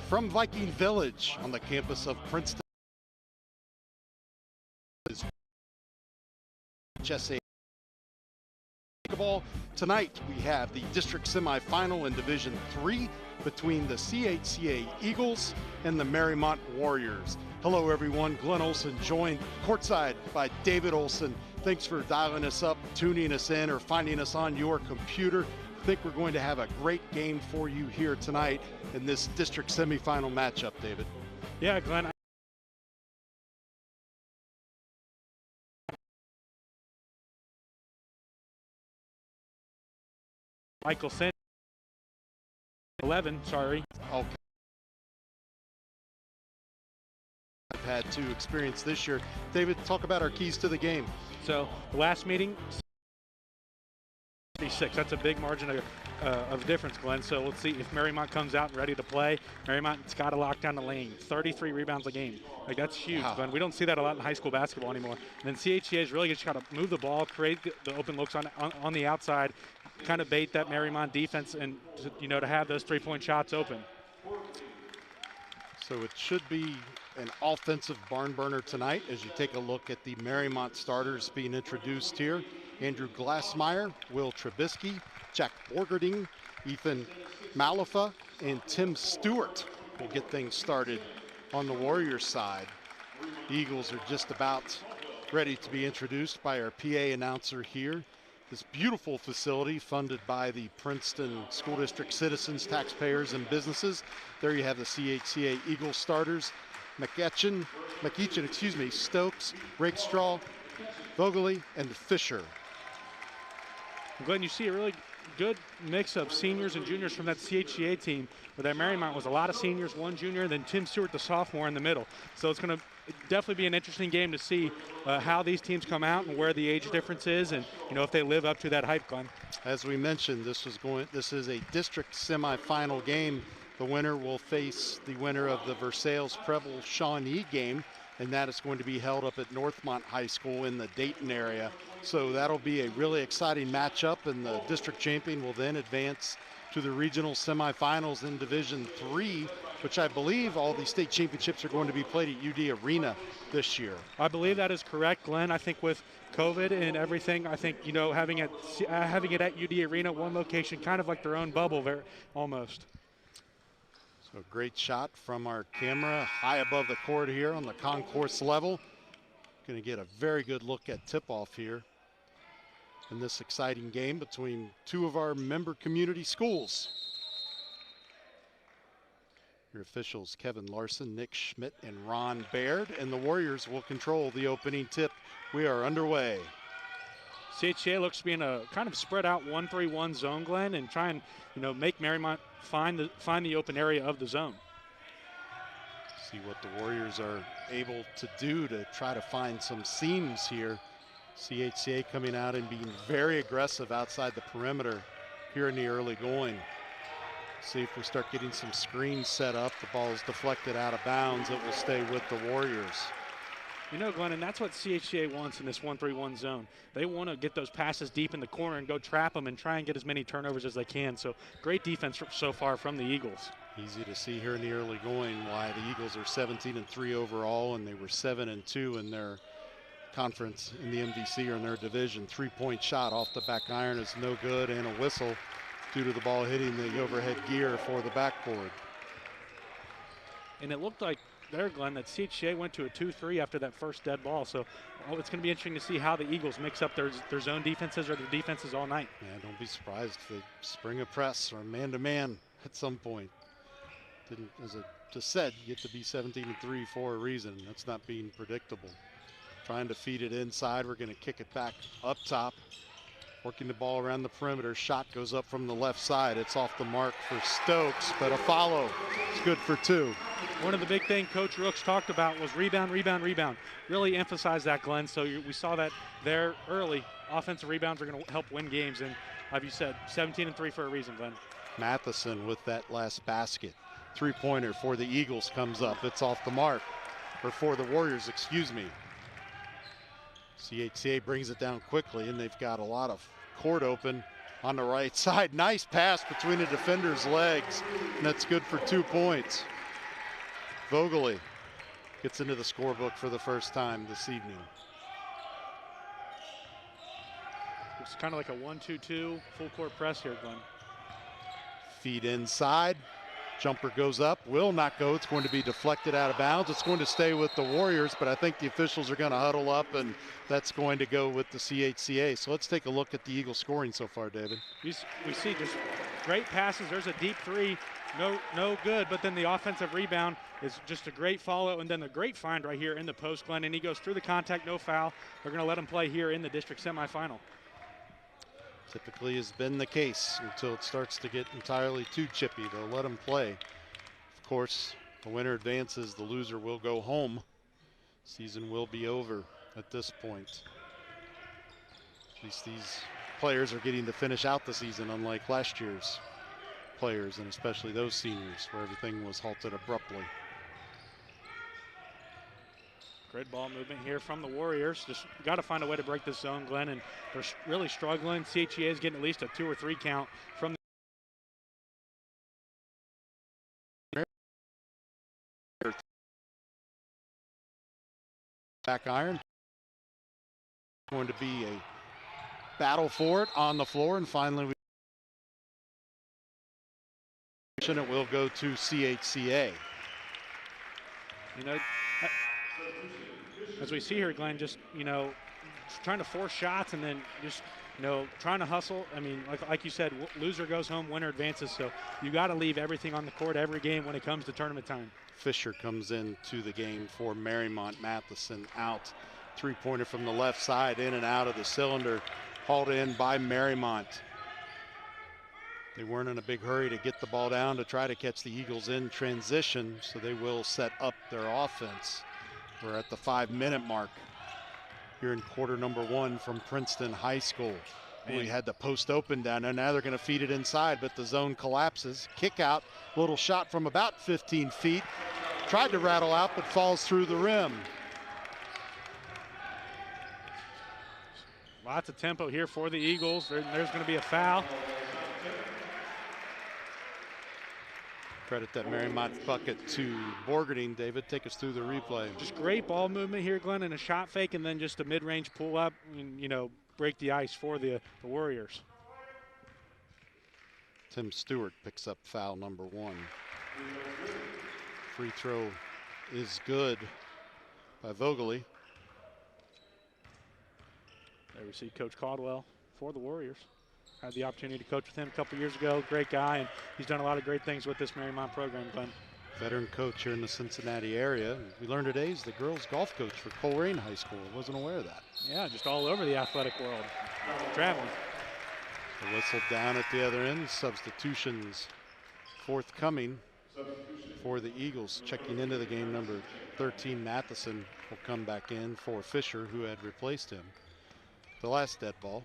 from Viking Village on the campus of Princeton. OHSAA basketball. Tonight we have the district semifinal in Division III between the CHCA Eagles and the Mariemont Warriors. Hello everyone, Glenn Olson joined courtside by David Olson. Thanks for dialing us up, tuning us in, or finding us on your computer. I think we're going to have a great game for you here tonight in this district semifinal matchup, David. Yeah, Glenn. Michael Sen 11, sorry. Okay. I've had to experience this year. David, talk about our keys to the game. So the last meeting, 36. That's a big margin of difference, Glenn. So let's see if Mariemont comes out and ready to play. Mariemont's got to lock down the lane. 33 rebounds a game. Like, that's huge, wow. Glenn. We don't see that a lot in high school basketball anymore. And then CHCA is really just got to move the ball, create the open looks on the outside, kind of bait that Mariemont defense, and to have those three-point shots open. So it should be an offensive barn burner tonight as you take a look at the Mariemont starters being introduced here. Andrew Glassmeyer, Will Trubisky, Jack Borgerding, Ethan Malafa, and Tim Stewart will get things started on the Warriors side. The Eagles are just about ready to be introduced by our PA announcer here. This beautiful facility funded by the Princeton School District citizens, taxpayers, and businesses. There you have the CHCA Eagles starters. McEachin, Stokes, Rakestraw, Vogeley, and Fisher. Glenn, you see a really good mix of seniors and juniors from that CHCA team, where that Mariemont was a lot of seniors, one junior, then Tim Stewart, the sophomore, in the middle. So it's going to definitely be an interesting game to see how these teams come out and where the age difference is, and if they live up to that hype, Glenn. As we mentioned, this is a district semifinal game. The winner will face the winner of the Versailles-Preble Shawnee game, and that is going to be held up at Northmont High School in the Dayton area. So that'll be a really exciting matchup, and the district champion will then advance to the regional semifinals in Division III, which I believe all the state championships are going to be played at UD Arena this year. I believe that is correct, Glenn. I think with COVID and everything, I think having it at UD Arena, one location, kind of like their own bubble there, almost. So great shot from our camera high above the court here on the concourse level. Going to get a very good look at tip-off here in this exciting game between two of our member community schools. Your officials, Kevin Larson, Nick Schmidt, and Ron Baird, and the Warriors will control the opening tip. We are underway. CHCA looks to be in a kind of spread out 1-3-1 zone, Glenn, and try and make Mariemont find the open area of the zone. See what the Warriors are able to do to try to find some seams here. CHCA coming out and being very aggressive outside the perimeter here in the early going. See if we start getting some screens set up. The ball is deflected out of bounds. It will stay with the Warriors. Glenn, and that's what CHCA wants in this 1-3-1 zone. They want to get those passes deep in the corner and go trap them and try and get as many turnovers as they can. So great defense so far from the Eagles. Easy to see here in the early going why the Eagles are 17-3 overall, and they were 7-2 in their conference in the MVC or in their division. Three-point shot off the back iron is no good, and a whistle due to the ball hitting the overhead gear for the backboard. And it looked like there, Glenn, that CHCA went to a 2-3 after that first dead ball. So it's going to be interesting to see how the Eagles mix up their zone defenses or their defenses all night. Yeah, don't be surprised if they spring a press or man-to-man at some point. As I just said, you get to be 17-3 for a reason. That's not being predictable. Trying to feed it inside. We're going to kick it back up top. Working the ball around the perimeter. Shot goes up from the left side. It's off the mark for Stokes, but a follow. It's good for two. One of the big things Coach Rooks talked about was rebound, rebound, rebound. Really emphasize that, Glenn. So we saw that there early. Offensive rebounds are going to help win games. And like you said, 17-3 for a reason, Glenn. Matheson with that last basket. Three-pointer for the Eagles comes up. It's off the mark. Or for the Warriors, excuse me. CHCA brings it down quickly, and they've got a lot of court open on the right side. Nice pass between the defender's legs, and that's good for 2 points. Vogely gets into the scorebook for the first time this evening. It's kind of like a 1-2-2 full court press here, Glenn. Feed inside. Jumper goes up, will not go. It's going to be deflected out of bounds. It's going to stay with the Warriors, but I think the officials are going to huddle up, and that's going to go with the CHCA. So let's take a look at the Eagles scoring so far, David. We see just great passes. There's a deep three, no good, but then the offensive rebound is just a great follow, and then the great find right here in the post, Glenn, and he goes through the contact, no foul. They're going to let him play here in the district semifinal. Typically has been the case until it starts to get entirely too chippy. They'll let them play. Of course, the winner advances, the loser will go home. Season will be over at this point. At least these players are getting to finish out the season, unlike last year's players, and especially those seniors where everything was halted abruptly. Great ball movement here from the Warriors. Just got to find a way to break this zone, Glenn, and they're really struggling. CHCA is getting at least a 2 or 3 count from the back iron. Going to be a battle for it on the floor, and finally it will go to CHCA. You know, as we see here, Glenn, just, trying to force shots and then just, trying to hustle. I mean, like you said, loser goes home, winner advances. So you got to leave everything on the court every game when it comes to tournament time. Fisher comes into the game for Mariemont. Matheson out. Three-pointer from the left side, in and out of the cylinder. Hauled in by Mariemont. They weren't in a big hurry to get the ball down to try to catch the Eagles in transition, so they will set up their offense. We're at the 5-minute mark here in quarter number 1 from Princeton High School. We had the post open down there. Now they're going to feed it inside, but the zone collapses. Kick out, little shot from about 15 feet. Tried to rattle out, but falls through the rim. Lots of tempo here for the Eagles. There's going to be a foul. Credit that Mariemont bucket to Borgerding. David, take us through the replay. Just great ball movement here, Glenn, and a shot fake, and then just a mid-range pull-up and, break the ice for the Warriors. Tim Stewart picks up foul number 1. Free throw is good by Vogely. There we see Coach Caldwell for the Warriors. Had the opportunity to coach with him a couple years ago. Great guy, and he's done a lot of great things with this Mariemont program, Glenn. Veteran coach here in the Cincinnati area. We learned today he's the girls golf coach for Coleraine High School. I wasn't aware of that. Yeah, just all over the athletic world. Traveling. The whistle down at the other end. Substitutions forthcoming for the Eagles. Checking into the game, number 13, Matheson, will come back in for Fisher, who had replaced him. The last dead ball.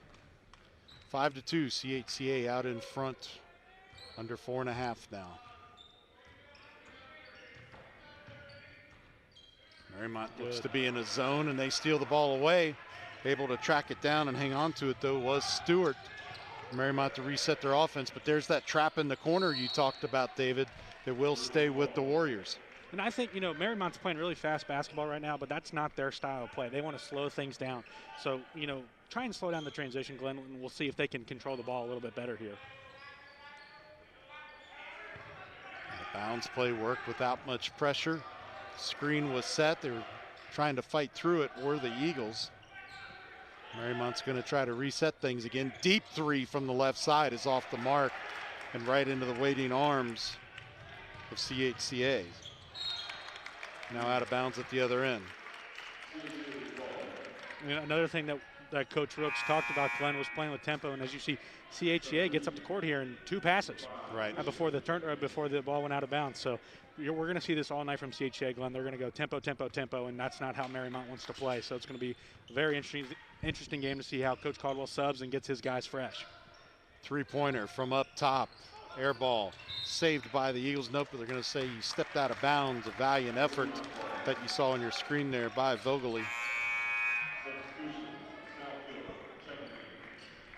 5-2, CHCA out in front, under 4.5 now. Mariemont looks to be in a zone, and they steal the ball away. Able to track it down and hang on to it, though, was Stewart. Mariemont to reset their offense, but there's that trap in the corner you talked about, David, that will stay with the Warriors. And I think, Mariemont's playing really fast basketball right now, but that's not their style of play. They want to slow things down. So, try and slow down the transition, Glenn, and we'll see if they can control the ball a little bit better here. The bounce play worked without much pressure. Screen was set. They were trying to fight through it, were the Eagles. Mariemont's going to try to reset things again. Deep three from the left side is off the mark and right into the waiting arms of CHCA. Now out of bounds at the other end. Another thing that Coach Rooks talked about, Glenn, was playing with tempo, and as you see, CHCA gets up the court here in 2 passes. Right. Before the ball went out of bounds. So we're going to see this all night from CHCA, Glenn. They're going to go tempo, tempo, tempo, and that's not how Mariemont wants to play. So it's going to be a very interesting game to see how Coach Caldwell subs and gets his guys fresh. Three-pointer from up top. Air ball saved by the Eagles. Nope, but they're going to say he stepped out of bounds. A valiant effort that you saw on your screen there by Vogely.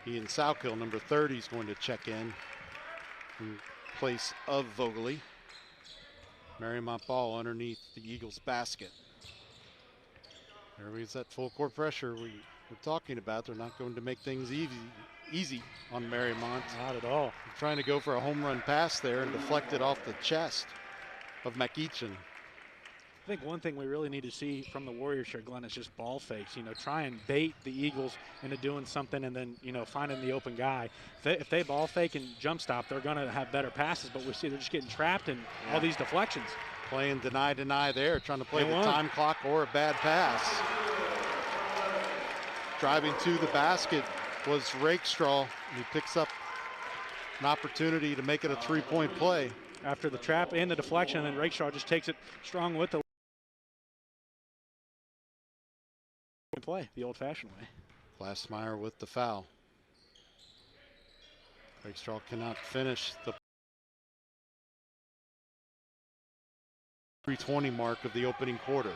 Ian Salkill, number 30, is going to check in place of Vogely. Mariemont ball underneath the Eagles basket. There is that full court pressure we're talking about. They're not going to make things easy on Mariemont. Not at all. They're trying to go for a home run pass there and deflect it off the chest of McEachin. I think one thing we really need to see from the Warriors here, Glenn, is just ball fakes. You know, try and bait the Eagles into doing something and then, you know, finding the open guy. If they ball fake and jump stop, they're going to have better passes, but we see they're just getting trapped in all these deflections. Playing deny there, trying to play the time clock or a bad pass. Driving to the basket was Rakestraw, and he picks up an opportunity to make it a three-point play. After the trap and the deflection, and then Rakestraw just takes it strong with the play, the old-fashioned way. Glassmeyer with the foul. Rakestraw cannot finish the 3:20 mark of the opening quarter.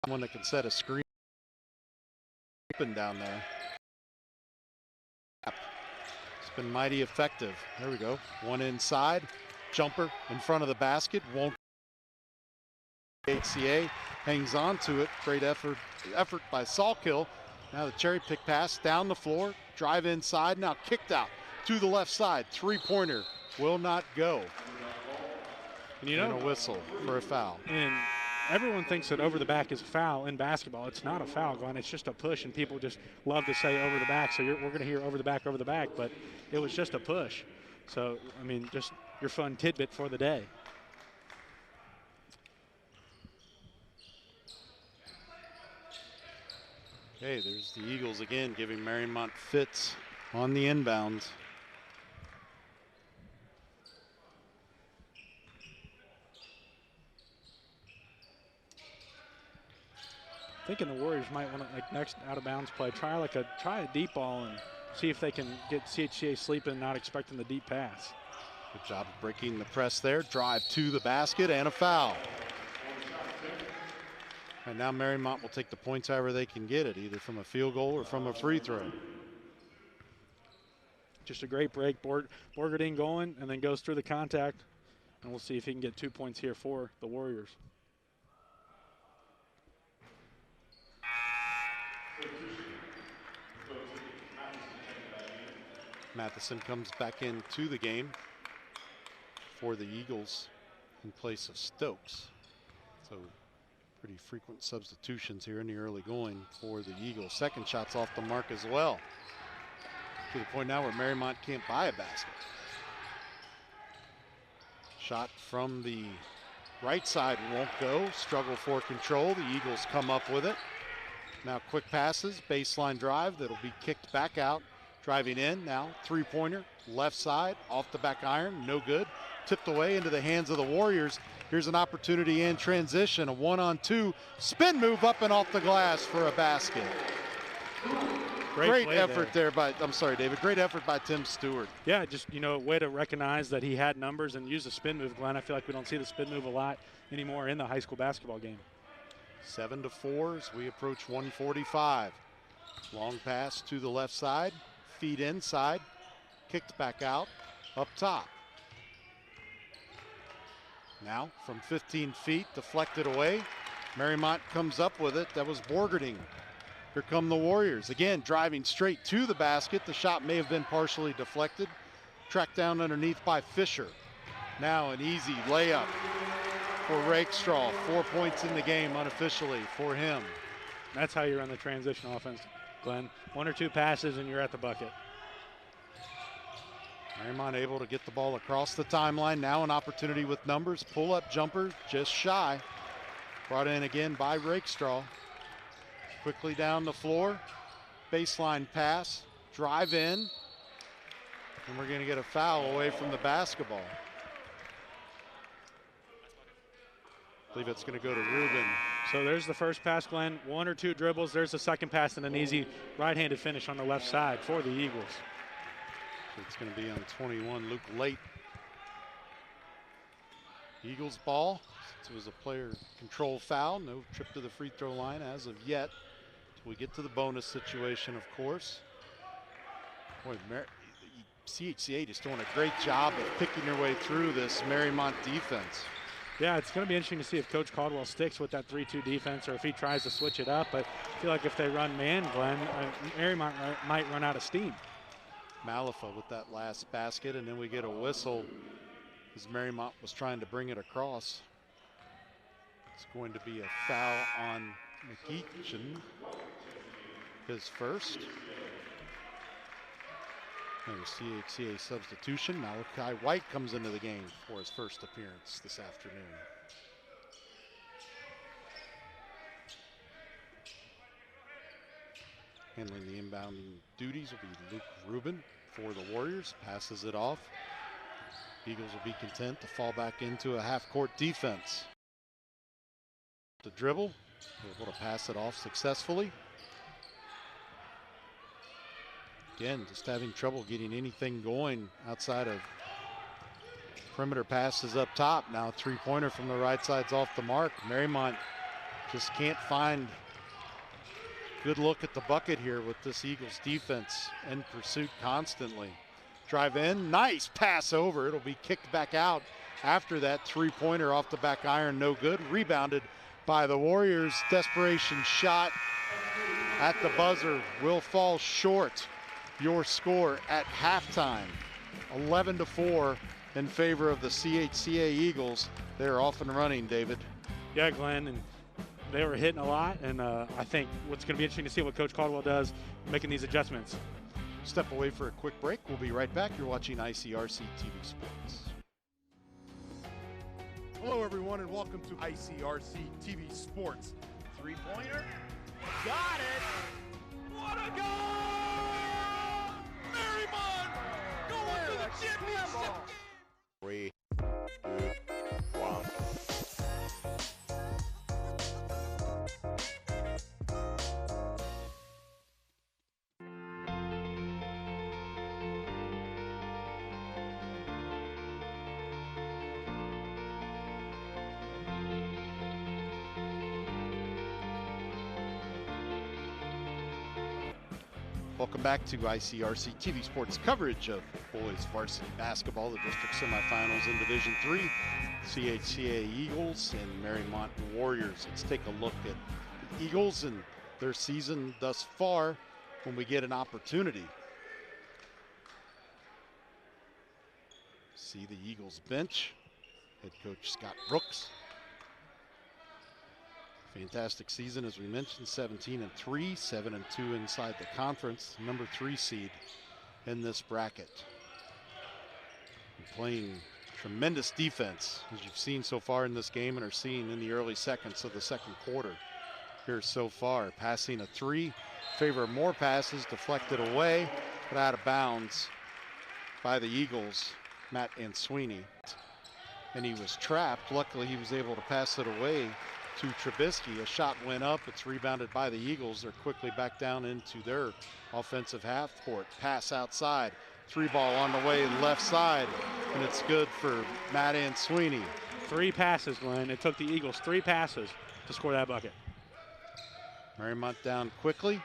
Someone that can set a screen open down there. It's been mighty effective. There we go. One inside. Jumper in front of the basket. Won't. CHCA hangs on to it. Great effort by Salkill. Now the cherry pick pass down the floor. Drive inside. Now kicked out to the left side. Three-pointer will not go. And you know, a whistle for a foul. And everyone thinks that over the back is a foul in basketball. It's not a foul, Glenn. It's just a push, and people just love to say over the back. So we're going to hear over the back, but it was just a push. So, I mean, just your fun tidbit for the day. Okay, there's the Eagles again giving Mariemont fits on the inbounds. Thinking the Warriors might want to, like, next out of bounds play, try a deep ball and see if they can get CHCA sleeping, not expecting the deep pass. Good job of breaking the press there. Drive to the basket and a foul. And now Mariemont will take the points however they can get it, either from a field goal or from a free throw. Just a great break. Borgerding going and then goes through the contact. And we'll see if he can get 2 points here for the Warriors. Matheson comes back into the game for the Eagles in place of Stokes. So pretty frequent substitutions here in the early going for the Eagles. Second shot's off the mark as well. To the point now where Mariemont can't buy a basket. Shot from the right side won't go. Struggle for control. The Eagles come up with it. Now quick passes, baseline drive that'll be kicked back out. Driving in now, three-pointer, left side, off the back iron, no good. Tipped away into the hands of the Warriors. Here's an opportunity in transition, a one-on-two, spin move up and off the glass for a basket. Great effort there by, I'm sorry, David, great effort by Tim Stewart. Yeah, just, you know, a way to recognize that he had numbers and use the spin move, Glenn. I feel like we don't see the spin move a lot anymore in the high school basketball game. 7-4 as we approach 145. Long pass to the left side. Feet inside, kicked back out, up top. Now from 15 feet, deflected away. Mariemont comes up with it. That was Borgerding. Here come the Warriors. Again, driving straight to the basket. The shot may have been partially deflected. Tracked down underneath by Fisher. Now an easy layup for Rakestraw. 4 points in the game unofficially for him. That's how you run the transition offense, Glenn. 1 or 2 passes and you're at the bucket. Mariemont able to get the ball across the timeline. Now an opportunity with numbers. Pull-up jumper, just shy. Brought in again by Rakestraw. Quickly down the floor. Baseline pass, drive in. And we're going to get a foul away from the basketball. I believe it's going to go to Rubin. So there's the first pass, Glenn. 1 or 2 dribbles. There's the second pass and an easy right-handed finish on the left side for the Eagles. So it's going to be on 21, Luke Late. Eagles ball. It was a player control foul. No trip to the free throw line as of yet. Till we get to the bonus situation, of course. Boy, CHCA just doing a great job of picking their way through this Mariemont defense. Yeah, it's going to be interesting to see if Coach Caldwell sticks with that 3-2 defense or if he tries to switch it up. But I feel like if they run man, Glenn, Mariemont might run out of steam. Malafa with that last basket, and then we get a whistle as Mariemont was trying to bring it across. It's going to be a foul on McEachin, his first. And a CHCA substitution. Malachi White comes into the game for his first appearance this afternoon. Handling the inbounding duties will be Luke Rubin for the Warriors. Passes it off. Eagles will be content to fall back into a half-court defense. The dribble, able to pass it off successfully. Again, just having trouble getting anything going outside of perimeter passes up top. Now a three-pointer from the right side's off the mark. Mariemont just can't find good look at the bucket here with this Eagles defense in pursuit constantly. Drive in, nice pass over. It'll be kicked back out after that three-pointer off the back iron, no good. Rebounded by the Warriors. Desperation shot at the buzzer will fall short. Your score at halftime, 11-4 in favor of the CHCA Eagles. They're off and running, David. Yeah, Glenn, and they were hitting a lot, and I think what's going to be interesting to see what Coach Caldwell does making these adjustments. Step away for a quick break. We'll be right back. You're watching ICRC-TV Sports. Hello, everyone, and welcome to ICRC-TV Sports. Three-pointer. Got it! What a goal! Mariemont going to the championship! 3, 2, 1. Welcome back to ICRC-TV Sports coverage of boys varsity basketball, the district semifinals in Division III. CHCA Eagles and Mariemont Warriors. Let's take a look at the Eagles and their season thus far when we get an opportunity. See the Eagles bench. Head coach Scott Brooks. Fantastic season, as we mentioned, 17-3, 7-2 inside the conference, number 3 seed in this bracket. And playing tremendous defense, as you've seen so far in this game and are seeing in the early seconds of the second quarter here so far. Passing a 3, favor more passes, deflected away, but out of bounds by the Eagles, Matt Answeeney. And he was trapped. Luckily, he was able to pass it away to Trubisky. A shot went up. It's rebounded by the Eagles. They're quickly back down into their offensive half court. Pass outside. 3-ball on the way left side. And it's good for Matt Answeeney. 3 passes, Glenn. It took the Eagles 3 passes to score that bucket. Mariemont down quickly.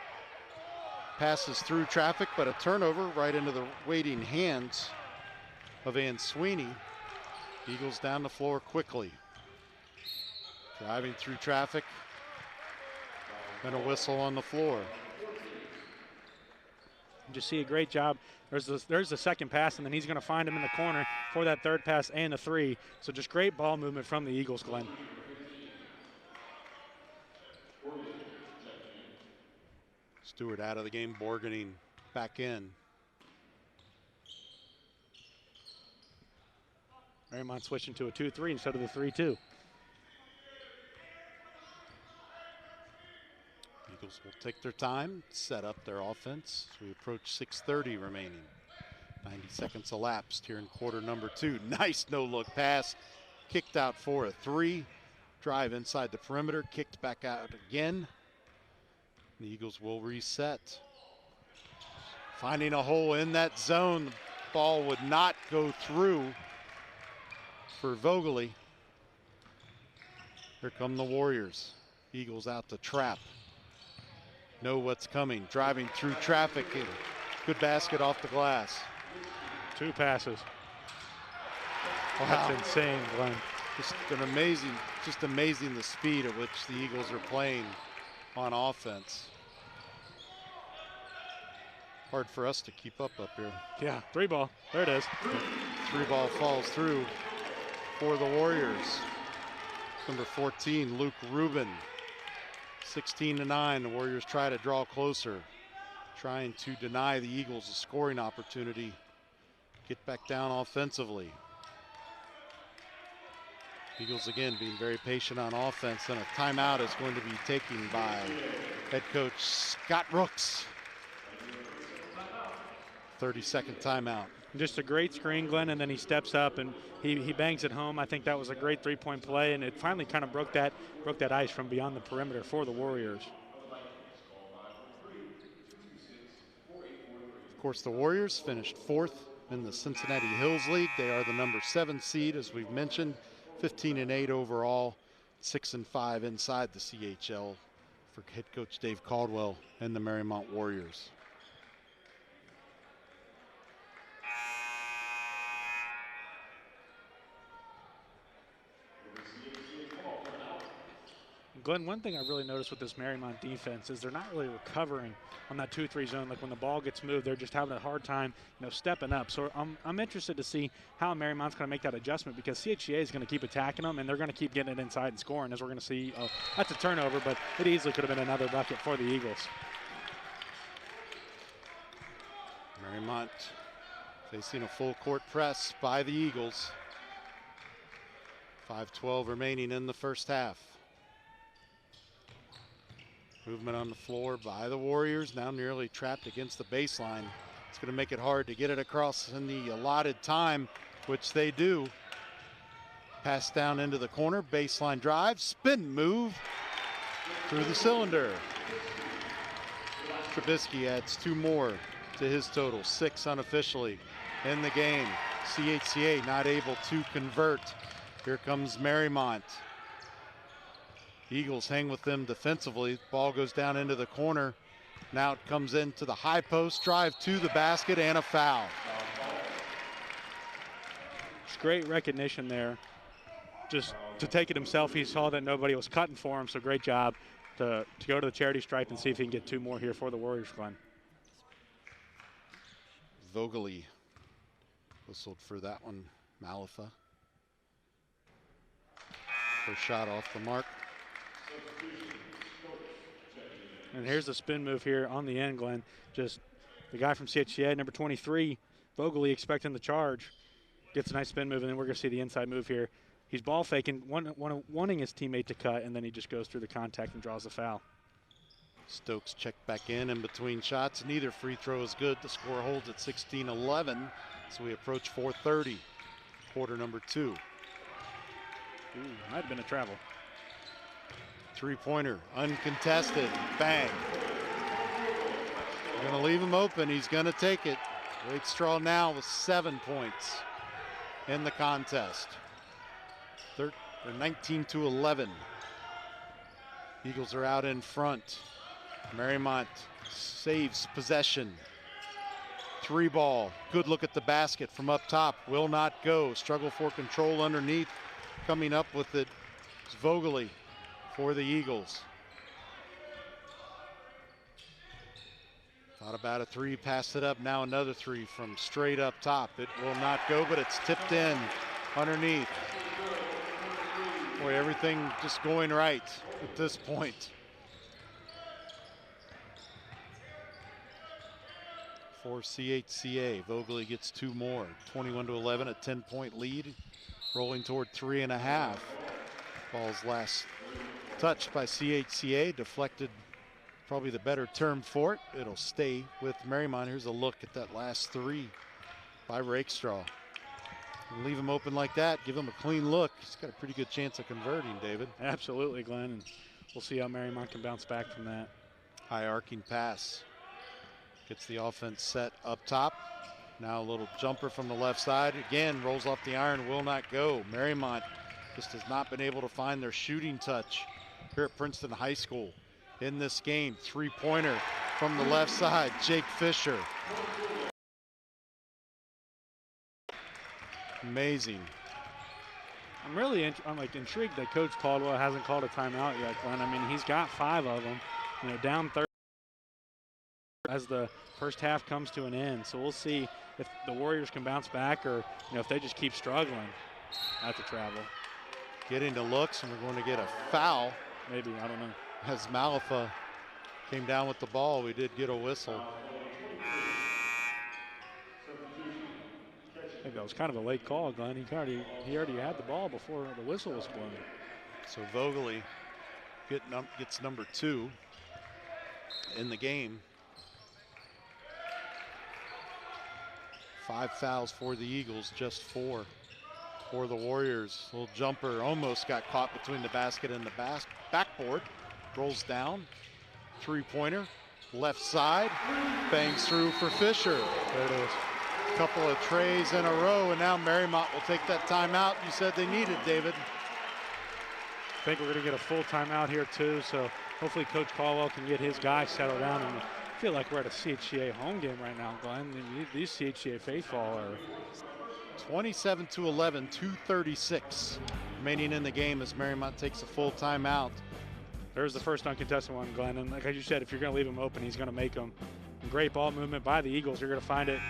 Passes through traffic, but a turnover right into the waiting hands of Answeeney. Eagles down the floor quickly. Driving through traffic, and a whistle on the floor. Just see a great job. There's the second pass, and then he's going to find him in the corner for that third pass and the 3. So just great ball movement from the Eagles, Glenn. Stewart out of the game, Borgening back in. Mariemont switching to a 2-3 instead of the 3-2. Eagles will take their time, set up their offense as we approach 6:30 remaining. 90 seconds elapsed here in quarter number 2. Nice no-look pass, kicked out for a 3. Drive inside the perimeter, kicked back out again. The Eagles will reset. Finding a hole in that zone. The ball would not go through for Vogely. Here come the Warriors. Eagles out to trap. Know what's coming. Driving through traffic. And Good basket off the glass. 2 passes. Wow. That's insane, Glenn. Just amazing the speed at which the Eagles are playing on offense. Hard for us to keep up here. Yeah, 3 ball. There it is. 3 ball falls through for the Warriors. Number 14, Luke Rubin. 16-9, the Warriors try to draw closer, trying to deny the Eagles a scoring opportunity. Get back down offensively. Eagles again being very patient on offense, and a timeout is going to be taken by head coach Scott Brooks. 30-second timeout. Just a great screen, Glenn, and then he steps up and he bangs it home. I think that was a great 3-point play, and it finally kind of broke that ice from beyond the perimeter for the Warriors. Of course, the Warriors finished 4th in the Cincinnati Hills League. They are the number 7 seed, as we've mentioned. 15-8 overall, 6-5 inside the CHL for head coach Dave Caldwell and the Mariemont Warriors. Glenn, one thing I really noticed with this Mariemont defense is they're not really recovering on that 2-3 zone. Like when the ball gets moved, they're just having a hard time, stepping up. So I'm interested to see how Mariemont's going to make that adjustment, because CHCA is going to keep attacking them, and they're going to keep getting it inside and scoring, as we're going to see. That's a turnover, but it easily could have been another bucket for the Eagles. Mariemont facing a full court press by the Eagles. 5:12 remaining in the first half. Movement on the floor by the Warriors, now nearly trapped against the baseline. It's going to make it hard to get it across in the allotted time, which they do. Pass down into the corner, baseline drive, spin move through the cylinder. Trubisky adds 2 more to his total, 6 unofficially in the game. CHCA not able to convert. Here comes Mariemont. Eagles hang with them defensively. Ball goes down into the corner. Now it comes into the high post, drive to the basket, and a foul. It's great recognition there. Just to take it himself, he saw that nobody was cutting for him, so great job to go to the charity stripe and see if he can get 2 more here for the Warriors, Glenn. Vogely whistled for that one, Malifa. First shot off the mark. And here's the spin move here on the end, Glenn. Just the guy from CHCA, number 23, Vogely, expecting the charge. Gets a nice spin move, and then we're going to see the inside move here. He's ball faking, wanting his teammate to cut, and then he just goes through the contact and draws the foul. Stokes checked back in between shots. Neither free throw is good. The score holds at 16-11, so we approach 4:30, quarter number 2. Might have been a travel. 3-pointer, uncontested, bang. We're gonna leave him open, he's gonna take it. Wade Straw now with 7 points in the contest. They're 19-11. Eagles are out in front. Mariemont saves possession. 3 ball, good look at the basket from up top, will not go. Struggle for control underneath. Coming up with it is Vogely for the Eagles. Thought about a 3, passed it up, now another 3 from straight up top. It will not go, but it's tipped in underneath. Boy, everything just going right at this point. For CHCA, Vogely gets 2 more, 21-11, a 10-point lead, rolling toward 3.5. Ball's last touched by CHCA, deflected, probably the better term for it. It'll stay with Mariemont. Here's a look at that last 3 by Rakestraw. Leave him open like that, give him a clean look. He's got a pretty good chance of converting, David. Absolutely, Glenn, and we'll see how Mariemont can bounce back from that. High arcing pass. Gets the offense set up top. Now a little jumper from the left side. Again, rolls off the iron, will not go. Mariemont just has not been able to find their shooting touch here at Princeton High School in this game. 3-pointer from the left side, Jake Fisher. Amazing. I'm like intrigued that Coach Caldwell hasn't called a timeout yet, Glenn. I mean, he's got 5 of them, you know, down 30 as the first half comes to an end. So we'll see if the Warriors can bounce back or, you know, if they just keep struggling at the travel. Getting the looks, and we're going to get a foul. Maybe, I don't know. As Malafa came down with the ball, we did get a whistle. I think that was kind of a late call, Glenn. He already had the ball before the whistle was blown. So Vogely gets number 2 in the game. 5 fouls for the Eagles, just 4 for the Warriors. Little jumper almost got caught between the basket and the backboard. Rolls down, 3-pointer, left side, bangs through for Fisher. There it is. Couple of trays in a row, and now Mariemont will take that timeout you said they needed, David. I think we're going to get a full timeout here too, so hopefully Coach Caldwell can get his guys settled down. And I feel like we're at a CHCA home game right now, Glenn. These CHCA faithful are 27-11, 2:36 remaining in the game as Mariemont takes a full timeout. There's the first uncontested one, Glenn, and like you said, if you're going to leave him open, he's going to make them. Great ball movement by the Eagles. You're going to find it.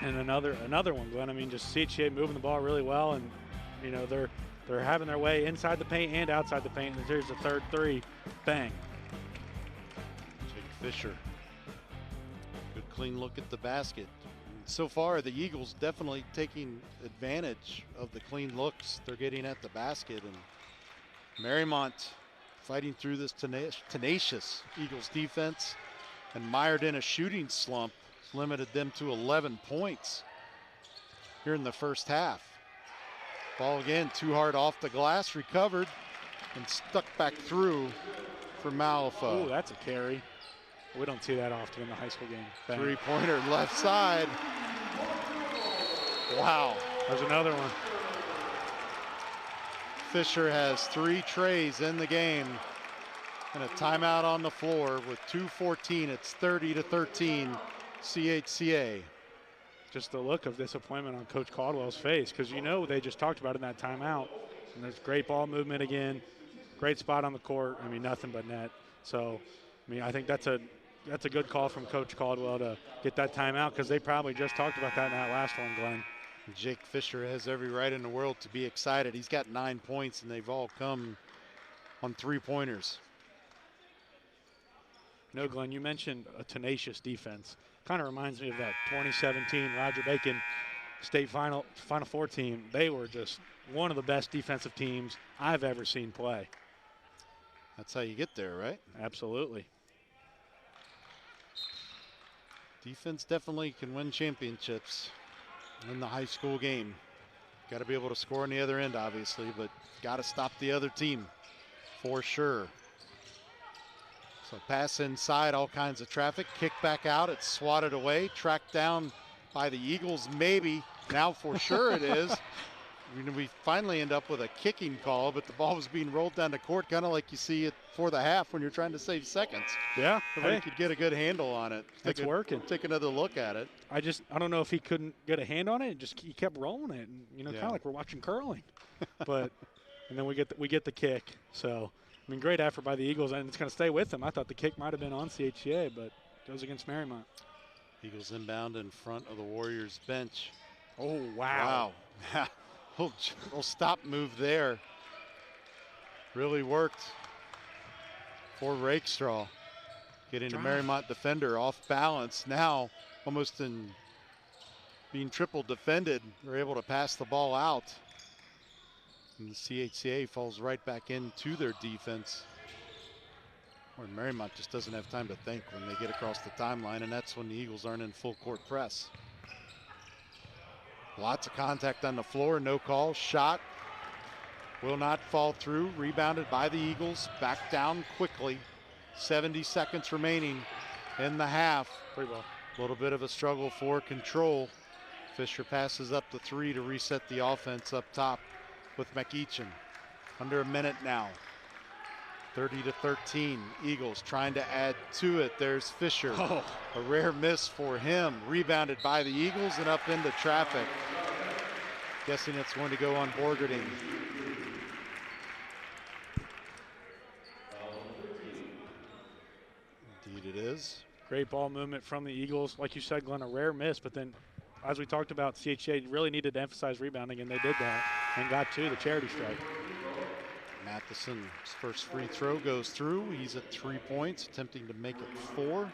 And another one, Glenn. I mean, just CHCA moving the ball really well, and you know they're having their way inside the paint and outside the paint. And there's the third 3, bang. Jake Fisher, good clean look at the basket. And so far, the Eagles definitely taking advantage of the clean looks they're getting at the basket, and Mariemont fighting through this tenacious Eagles defense and mired in a shooting slump. Limited them to 11 points here in the first half. Ball again, too hard off the glass, recovered and stuck back through for Malafa. Oh, that's a carry. We don't see that often in the high school game. Bang. 3-pointer left side. Wow. There's another one. Fisher has 3 trays in the game and a timeout on the floor with 2:14. It's 30-13. CHCA. Just the look of disappointment on Coach Caldwell's face, because you know they just talked about in that timeout. And there's great ball movement again, great spot on the court. I mean, nothing but net. So, I mean, I think that's a good call from Coach Caldwell to get that timeout, because they probably just talked about that in that last one, Glenn. Jake Fisher has every right in the world to be excited. He's got 9 points, and they've all come on 3-pointers. No, Glenn, you mentioned a tenacious defense. Kind of reminds me of that 2017 Roger Bacon State Final Four team. They were just one of the best defensive teams I've ever seen play. That's how you get there, right? Absolutely. Defense definitely can win championships in the high school game. Got to be able to score on the other end, obviously, but got to stop the other team for sure. So pass inside, all kinds of traffic, kick back out, it's swatted away, tracked down by the Eagles, maybe. Now for sure it is. We finally end up with a kicking call, but the ball was being rolled down the court, kind of like you see it for the half when you're trying to save seconds. Yeah. Somebody could get a good handle on it. It's working. Take another look at it. I don't know if he couldn't get a hand on it, he kept rolling it, and you know, kind of like we're watching curling. But and then we get the kick. So I mean, great effort by the Eagles, and it's going to stay with them. I thought the kick might have been on CHCA, but it goes against Mariemont. Eagles inbound in front of the Warriors bench. Oh, wow. Wow. Little stop move there. Really worked for Rakestraw. Getting the Mariemont defender off balance. Now, almost in being triple defended, they're able to pass the ball out. And the CHCA falls right back into their defense. Or Mariemont just doesn't have time to think when they get across the timeline, and that's when the Eagles aren't in full court press. Lots of contact on the floor, no call. Shot will not fall through. Rebounded by the Eagles. Back down quickly. 70 seconds remaining in the half. Free ball. A little bit of a struggle for control. Fisher passes up the 3 to reset the offense up top with McEachin. Under a minute now. 30-13, Eagles trying to add to it. There's Fisher, a rare miss for him. Rebounded by the Eagles and up into traffic. Guessing it's going to go on Borgerding. Indeed it is. Great ball movement from the Eagles. Like you said, Glenn, a rare miss, but then as we talked about, CHCA really needed to emphasize rebounding, and they did that and got to the charity strike. Matheson's first free throw goes through. He's at 3 points, attempting to make it 4.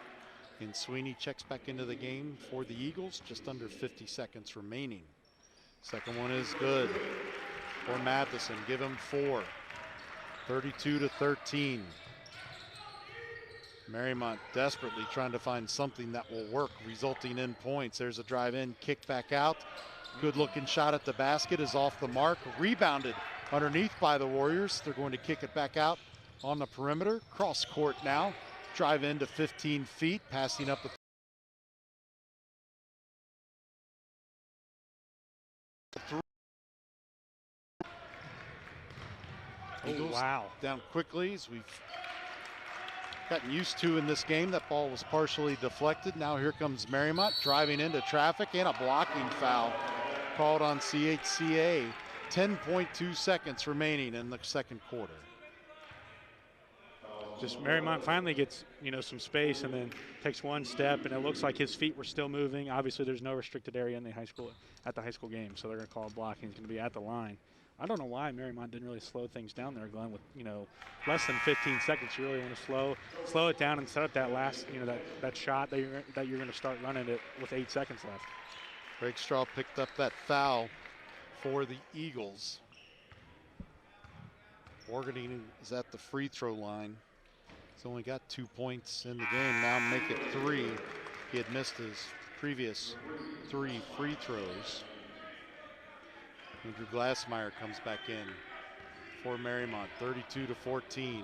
And Sweeney checks back into the game for the Eagles, just under 50 seconds remaining. Second one is good for Matheson. Give him 4. 32-13. Mariemont desperately trying to find something that will work, resulting in points. There's a drive in, kick back out. Good looking shot at the basket is off the mark. Rebounded underneath by the Warriors. They're going to kick it back out on the perimeter. Cross court now. Drive into 15 feet, passing up the three. Eagles wow. Down quickly, as we've gotten used to in this game. That ball was partially deflected. Now here comes Mariemont driving into traffic, and a blocking foul called on CHCA. 10.2 seconds remaining in the second quarter. Just Mariemont finally gets, some space and then takes one step, and it looks like his feet were still moving. Obviously, there's no restricted area in the high school game, so they're going to call a blocking. He's going to be at the line. I don't know why Mariemont didn't really slow things down there, Glenn. With less than 15 seconds, you really want to slow it down and set up that last, that shot that you're going to start running it with 8 seconds left. Rakestraw picked up that foul for the Eagles. Borgerding is at the free throw line. He's only got 2 points in the game. Now make it 3. He had missed his previous 3 free throws. Andrew Glassmeyer comes back in for Mariemont. 32-14.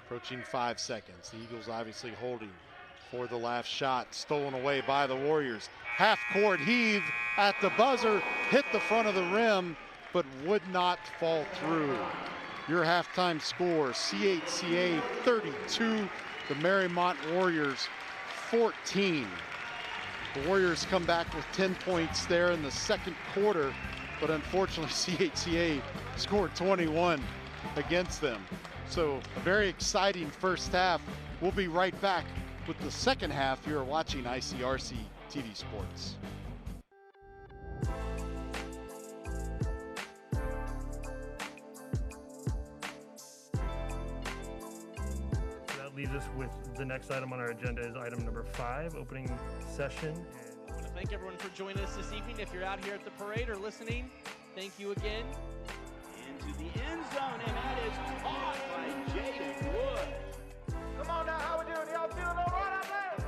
Approaching 5 seconds. The Eagles obviously holding for the last shot. Stolen away by the Warriors. Half-court heave at the buzzer. Hit the front of the rim, but would not fall through. Your halftime score, CHCA 32, the Mariemont Warriors 14. The Warriors come back with 10 points there in the second quarter, but unfortunately CHCA scored 21 against them. So a very exciting first half. We'll be right back with the second half. You're watching ICRC-TV Sports. Leaves us with the next item on our agenda is item number 5, opening session. I want to thank everyone for joining us this evening. If you're out here at the parade or listening, thank you again. Into the end zone, and that is caught by Jaden Wood. Come on now, how we doing? Y'all feeling all right out there?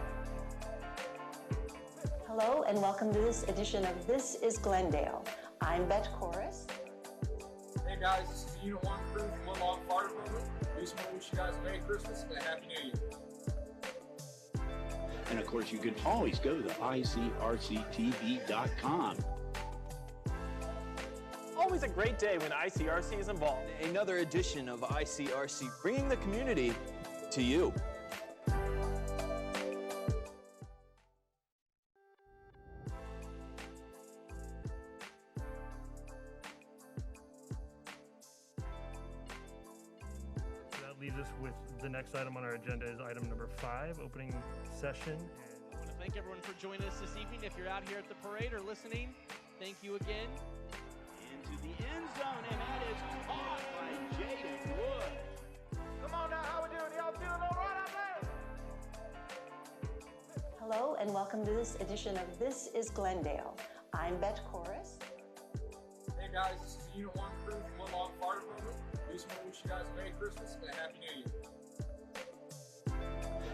Hello and welcome to this edition of This is Glendale. I'm Bet Chorus. Hey guys, this is the Unit 1 crew from Woodlawn Fire Department. We just want to wish you guys a Merry Christmas and a Happy New Year. And of course, you can always go to ICRC-TV.com. Always a great day when ICRC is involved. Another edition of ICRC, bringing the community to you. Leaves us with the next item on our agenda is item number 5, opening session. I want to thank everyone for joining us this evening. If you're out here at the parade or listening, thank you again. Into the end zone, and that is caught by Jaden Wood. Come on now, how we doing? Y'all feeling all right out there? Hello and welcome to this edition of This is Glendale. I'm Bet Chorus. Hey guys, this is the Unit 1 crew from Woodlawn Fire Department. We just want to wish you guys a Merry Christmas and a Happy New Year.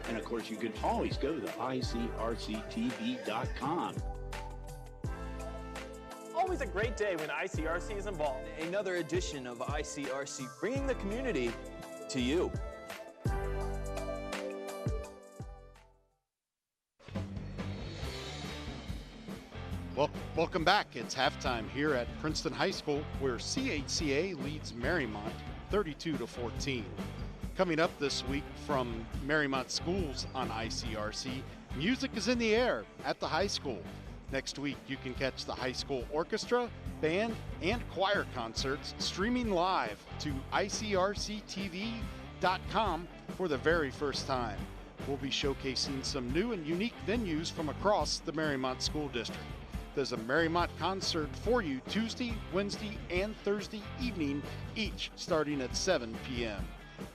And of course, you can always go to ICRC-TV.com. Always a great day when ICRC is involved. Another edition of ICRC, bringing the community to you. Welcome back. It's halftime here at Princeton High School, where CHCA leads Mariemont 32-14. Coming up this week from Mariemont Schools on ICRC, music is in the air at the high school. Next week, you can catch the high school orchestra, band, and choir concerts streaming live to ICRC-TV.com for the very first time. We'll be showcasing some new and unique venues from across the Mariemont School District. There's a Mariemont concert for you Tuesday, Wednesday, and Thursday evening, each starting at 7 p.m.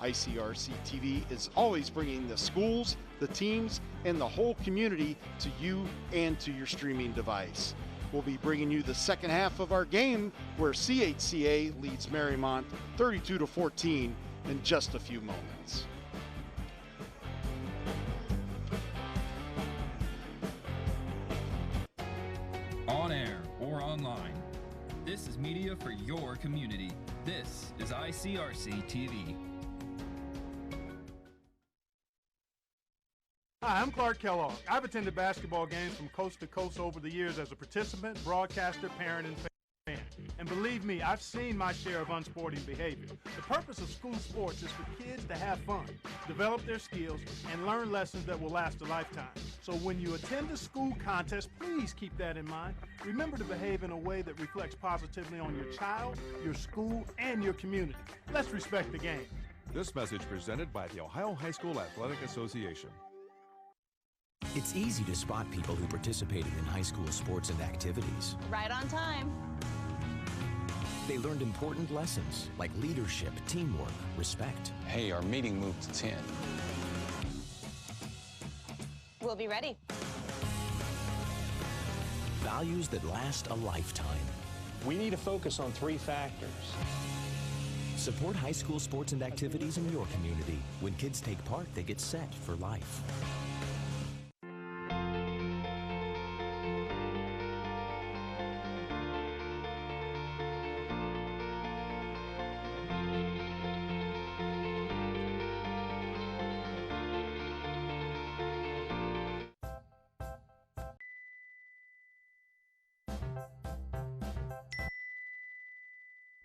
ICRC-TV is always bringing the schools, the teams, and the whole community to you and to your streaming device. We'll be bringing you the second half of our game where CHCA leads Mariemont 32-14 in just a few moments. On air or online, this is media for your community. This is ICRC-TV. Hi, I'm Clark Kellogg. I've attended basketball games from coast to coast over the years as a participant, broadcaster, parent, and fan. And believe me, I've seen my share of unsporting behavior. The purpose of school sports is for kids to have fun, develop their skills, and learn lessons that will last a lifetime. So when you attend a school contest, please keep that in mind. Remember to behave in a way that reflects positively on your child, your school, and your community. Let's respect the game. This message presented by the Ohio High School Athletic Association. It's easy to spot people who participated in high school sports and activities. Right on time. They learned important lessons like leadership, teamwork, respect. Hey, our meeting moved to 10. We'll be ready. Values that last a lifetime. We need to focus on 3 factors. Support high school sports and activities in your community. When kids take part, they get set for life.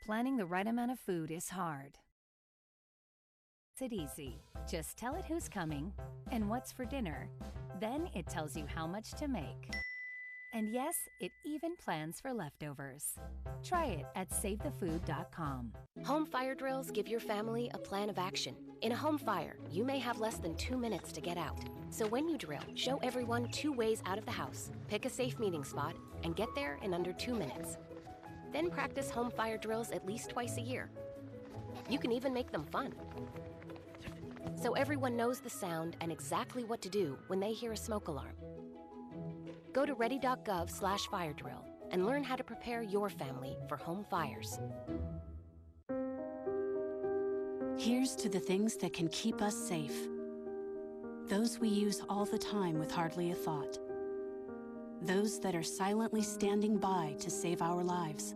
Planning the right amount of food is hard. It's easy. Just tell it who's coming and what's for dinner. Then it tells you how much to make. And yes, it even plans for leftovers. Try it at SaveTheFood.com. Home fire drills give your family a plan of action. In a home fire, you may have less than 2 minutes to get out. So when you drill, show everyone 2 ways out of the house, pick a safe meeting spot, and get there in under 2 minutes. Then practice home fire drills at least twice a year. You can even make them fun. So everyone knows the sound and exactly what to do when they hear a smoke alarm. Go to ready.gov/fire drill and learn how to prepare your family for home fires. Here's to the things that can keep us safe. Those we use all the time with hardly a thought. Those that are silently standing by to save our lives.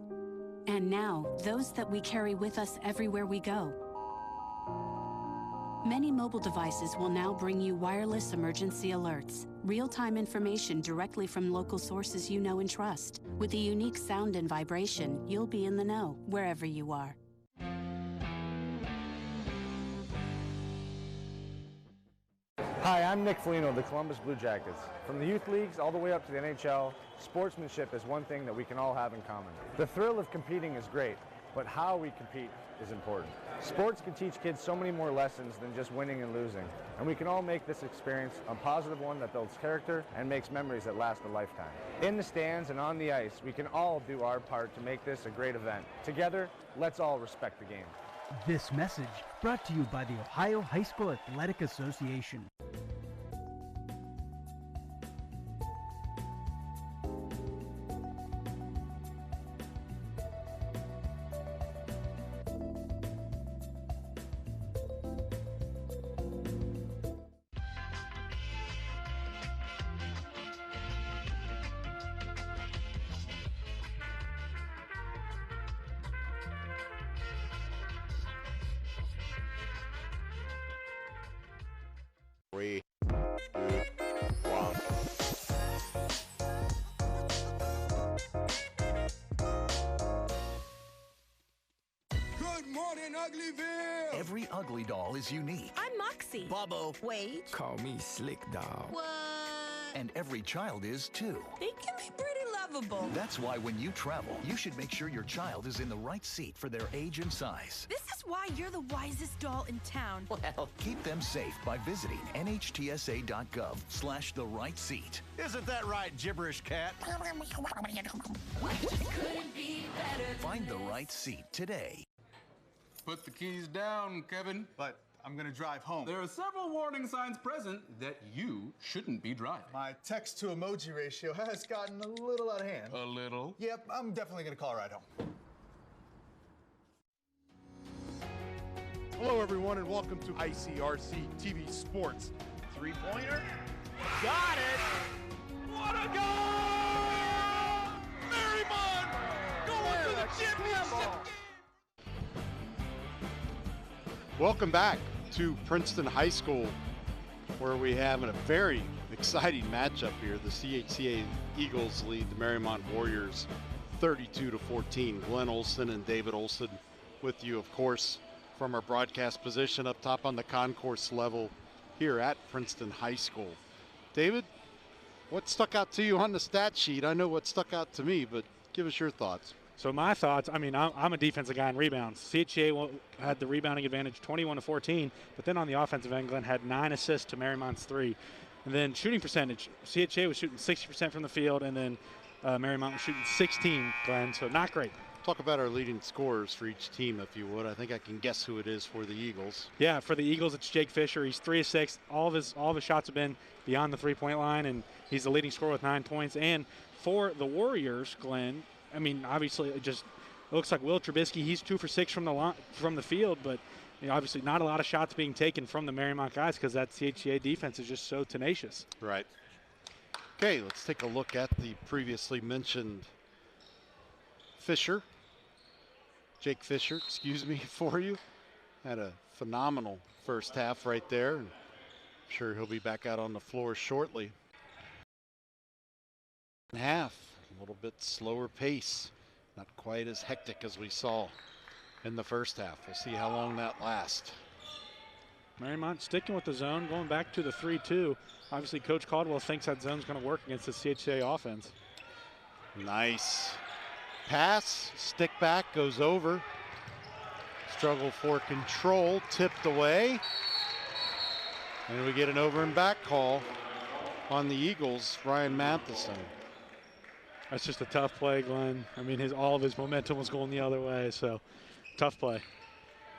And now, those that we carry with us everywhere we go. Many mobile devices will now bring you wireless emergency alerts, real-time information directly from local sources you know and trust. With a unique sound and vibration, you'll be in the know wherever you are. Hi, I'm Nick Foligno of the Columbus Blue Jackets. From the youth leagues all the way up to the NHL, sportsmanship is one thing that we can all have in common. The thrill of competing is great, but how we compete is important. Sports can teach kids so many more lessons than just winning and losing, and we can all make this experience a positive one that builds character and makes memories that last a lifetime. In the stands and on the ice, we can all do our part to make this a great event. Together, let's all respect the game. This message brought to you by the Ohio High School Athletic Association. Uglyville! Every ugly doll is unique. I'm Moxie. Bobo. Wage. Call me Slick Doll. What? And every child is too. They can be pretty lovable. That's why when you travel, you should make sure your child is in the right seat for their age and size. This is why you're the wisest doll in town. Well, keep them safe by visiting nhtsa.gov/the right seat. Isn't that right, gibberish cat? Find the right seat today. Put the keys down, Kevin. But I'm gonna drive home. There are several warning signs present that you shouldn't be driving. My text to emoji ratio has gotten a little out of hand. A little? Yep, I'm definitely gonna call a ride home. Hello, everyone, and welcome to ICRC-TV Sports. Three-pointer. Got it! What a goal! Mariemont going to the championship! Welcome back to Princeton High School, where we have a very exciting matchup here. The CHCA Eagles lead the Mariemont Warriors 32-14. Glenn Olson and David Olson with you, of course, from our broadcast position up top on the concourse level here at Princeton High School. David, what stuck out to you on the stat sheet? I know what stuck out to me, but give us your thoughts. So my thoughts, I mean, I'm a defensive guy in rebounds. CHCA had the rebounding advantage 21-14, but then on the offensive end, Glenn had 9 assists to Mariemont's 3. And then shooting percentage, CHCA was shooting 60% from the field, and then Mariemont was shooting 16, Glenn, so not great. Talk about our leading scorers for each team, if you would. I think I can guess who it is for the Eagles. Yeah, for the Eagles, it's Jake Fisher. He's 3 of 6. All of his shots have been beyond the three-point line, and he's the leading scorer with 9 points. And for the Warriors, Glenn, I mean, obviously, it looks like Will Trubisky. He's 2 for 6 from the field, but you know, obviously not a lot of shots being taken from the Mariemont guys because that CHCA defense is just so tenacious. Right. Okay, let's take a look at the previously mentioned Jake Fisher, excuse me, for you. Had a phenomenal first half right there. I'm sure he'll be back out on the floor shortly. Half, a little bit slower pace. Not quite as hectic as we saw in the first half. We'll see how long that lasts. Mariemont sticking with the zone, going back to the 3-2. Obviously, Coach Caldwell thinks that zone's going to work against the CHCA offense. Nice pass, stick back, goes over. Struggle for control, tipped away. And we get an over and back call on the Eagles, Ryan Matheson. That's just a tough play, Glenn. I mean, all of his momentum was going the other way, so tough play.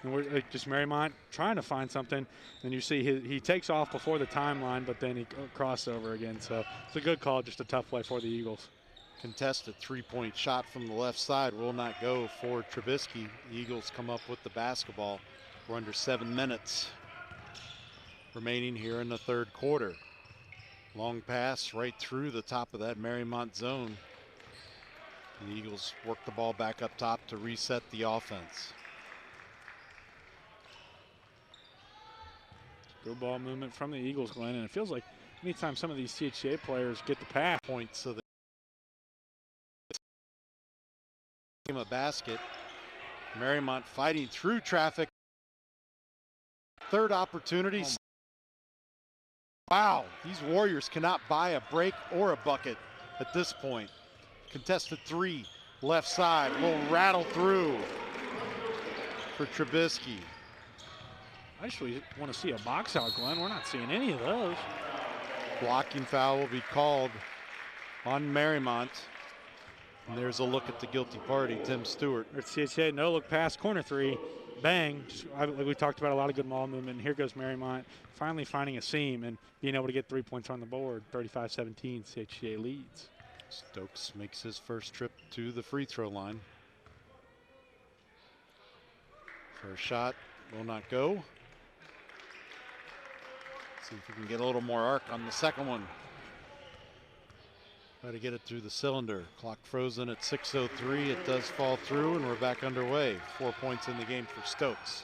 And we're just Mariemont trying to find something, and you see he takes off before the timeline, but then he crossed over again. So it's a good call, just a tough play for the Eagles. Contested three-point shot from the left side will not go for Trubisky. The Eagles come up with the basketball. We're under 7 minutes remaining here in the third quarter. Long pass right through the top of that Mariemont zone. The Eagles work the ball back up top to reset the offense. Good ball movement from the Eagles, Glenn, and it feels like anytime some of these CHCA players get the pass. Points so that a basket. Mariemont fighting through traffic. Third opportunity. Wow, these Warriors cannot buy a break or a bucket at this point. Contested 3, left side, will rattle through for Trubisky. I actually want to see a box out, Glenn. We're not seeing any of those. Blocking foul will be called on Mariemont. And there's a look at the guilty party, Tim Stewart. It's CHCA, no look pass, corner 3, bang. Like we talked about, a lot of good ball movement. And here goes Mariemont finally finding a seam and being able to get 3 points on the board. 35-17, CHCA leads. Stokes makes his first trip to the free throw line. First shot will not go. See if we can get a little more arc on the second one. Try to get it through the cylinder. Clock frozen at 6:03. It does fall through, and we're back underway. 4 points in the game for Stokes.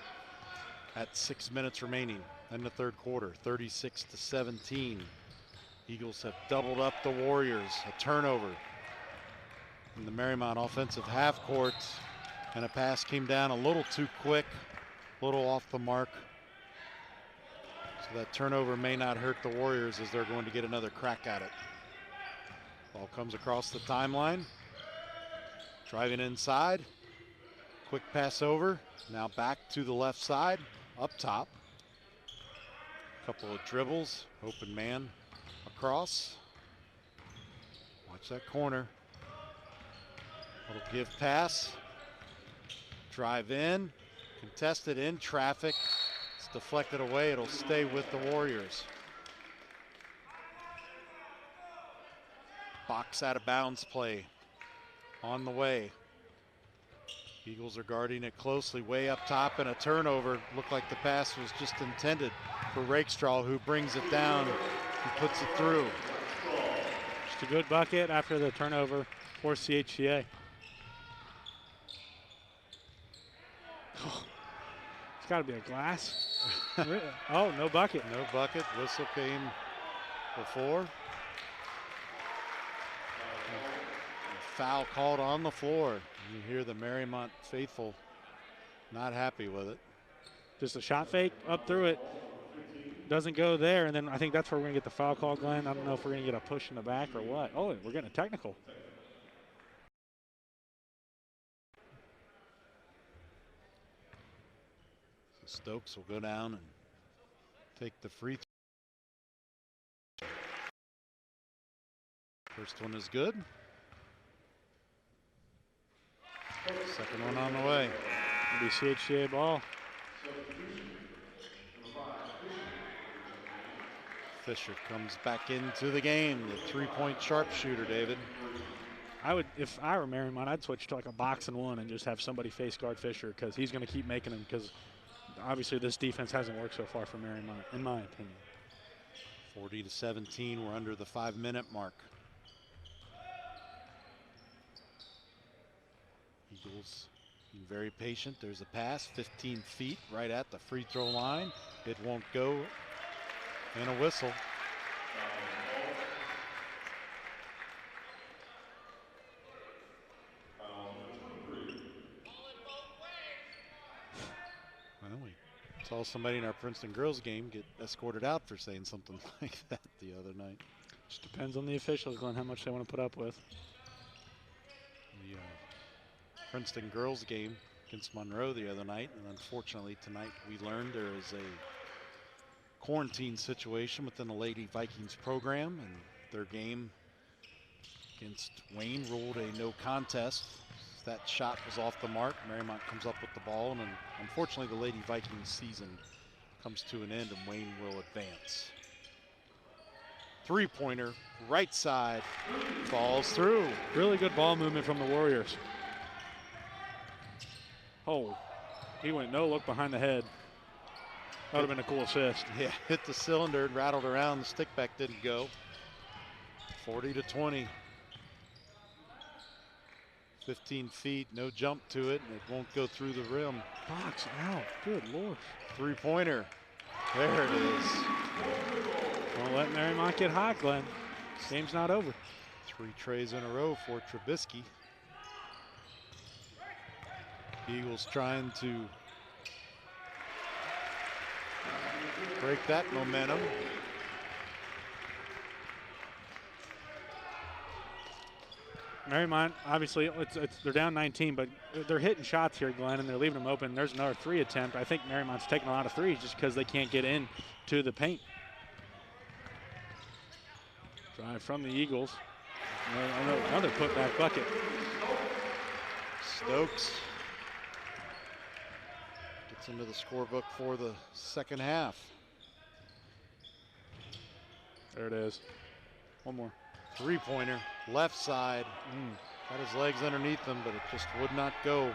At 6 minutes remaining in the third quarter, 36-17. Eagles have doubled up the Warriors. A turnover in the Mariemont offensive half court, and a pass came down a little too quick a little off the mark. So that turnover may not hurt the Warriors as they're going to get another crack at it. Ball comes across the timeline. Driving inside. Quick pass over. Now back to the left side. Up top. Couple of dribbles. Open man across. Watch that corner. Little give pass. Drive in. Contested in traffic. It's deflected away. It'll stay with the Warriors. Box out of bounds play on the way. Eagles are guarding it closely, way up top, and a turnover. Looked like the pass was just intended for Rakestraw, who brings it down and puts it through. Just a good bucket after the turnover for CHCA. Oh, it's got to be a glass. Oh, no bucket. No bucket. Whistle came before. Foul called on the floor. You hear the Mariemont faithful not happy with it. Just a shot fake up through it. Doesn't go there, and then I think that's where we're going to get the foul call, Glenn. I don't know if we're going to get a push in the back or what. Oh, we're getting a technical. So Stokes will go down and take the free throw. First one is good. Second one on the way. It'll be CHCA ball. Fisher comes back into the game, the three-point sharpshooter, David. I would, if I were Mariemont, I'd switch to like a box and one and just have somebody face guard Fisher, because he's going to keep making them, because obviously this defense hasn't worked so far for Mariemont, in my opinion. 40-17, we're under the 5-minute mark. Eagles being very patient. There's a pass, 15 feet right at the free throw line. It won't go, and a whistle. Well, we saw somebody in our Princeton girls game get escorted out for saying something like that the other night. Just depends on the officials, Glenn, how much they want to put up with. The Princeton girls game against Monroe the other night, and unfortunately tonight we learned there is a quarantine situation within the Lady Vikings program, and their game against Wayne ruled a no contest. That shot was off the mark. Mariemont comes up with the ball, and unfortunately the Lady Vikings season comes to an end, and Wayne will advance. Three-pointer, right side, falls through. Really good ball movement from the Warriors. Oh, he went no look behind the head. That would have been a cool assist. Yeah, hit the cylinder and rattled around. The stick back didn't go. 40-20. 15 feet, no jump to it, and it won't go through the rim. Box out, good Lord. Three-pointer, there it is. Don't let Mariemont get hot, Glenn. Game's not over. 3 trays in a row for Trubisky. Eagles trying to break that momentum. Mariemont, obviously, they're down 19, but they're hitting shots here, Glenn, and they're leaving them open. There's another 3 attempt. I think Mariemont's taking a lot of threes just because they can't get in to the paint. Drive from the Eagles. Another putback bucket. Stokes gets into the scorebook for the second half. There it is. One more. Three-pointer, left side. Got his legs underneath him, but it just would not go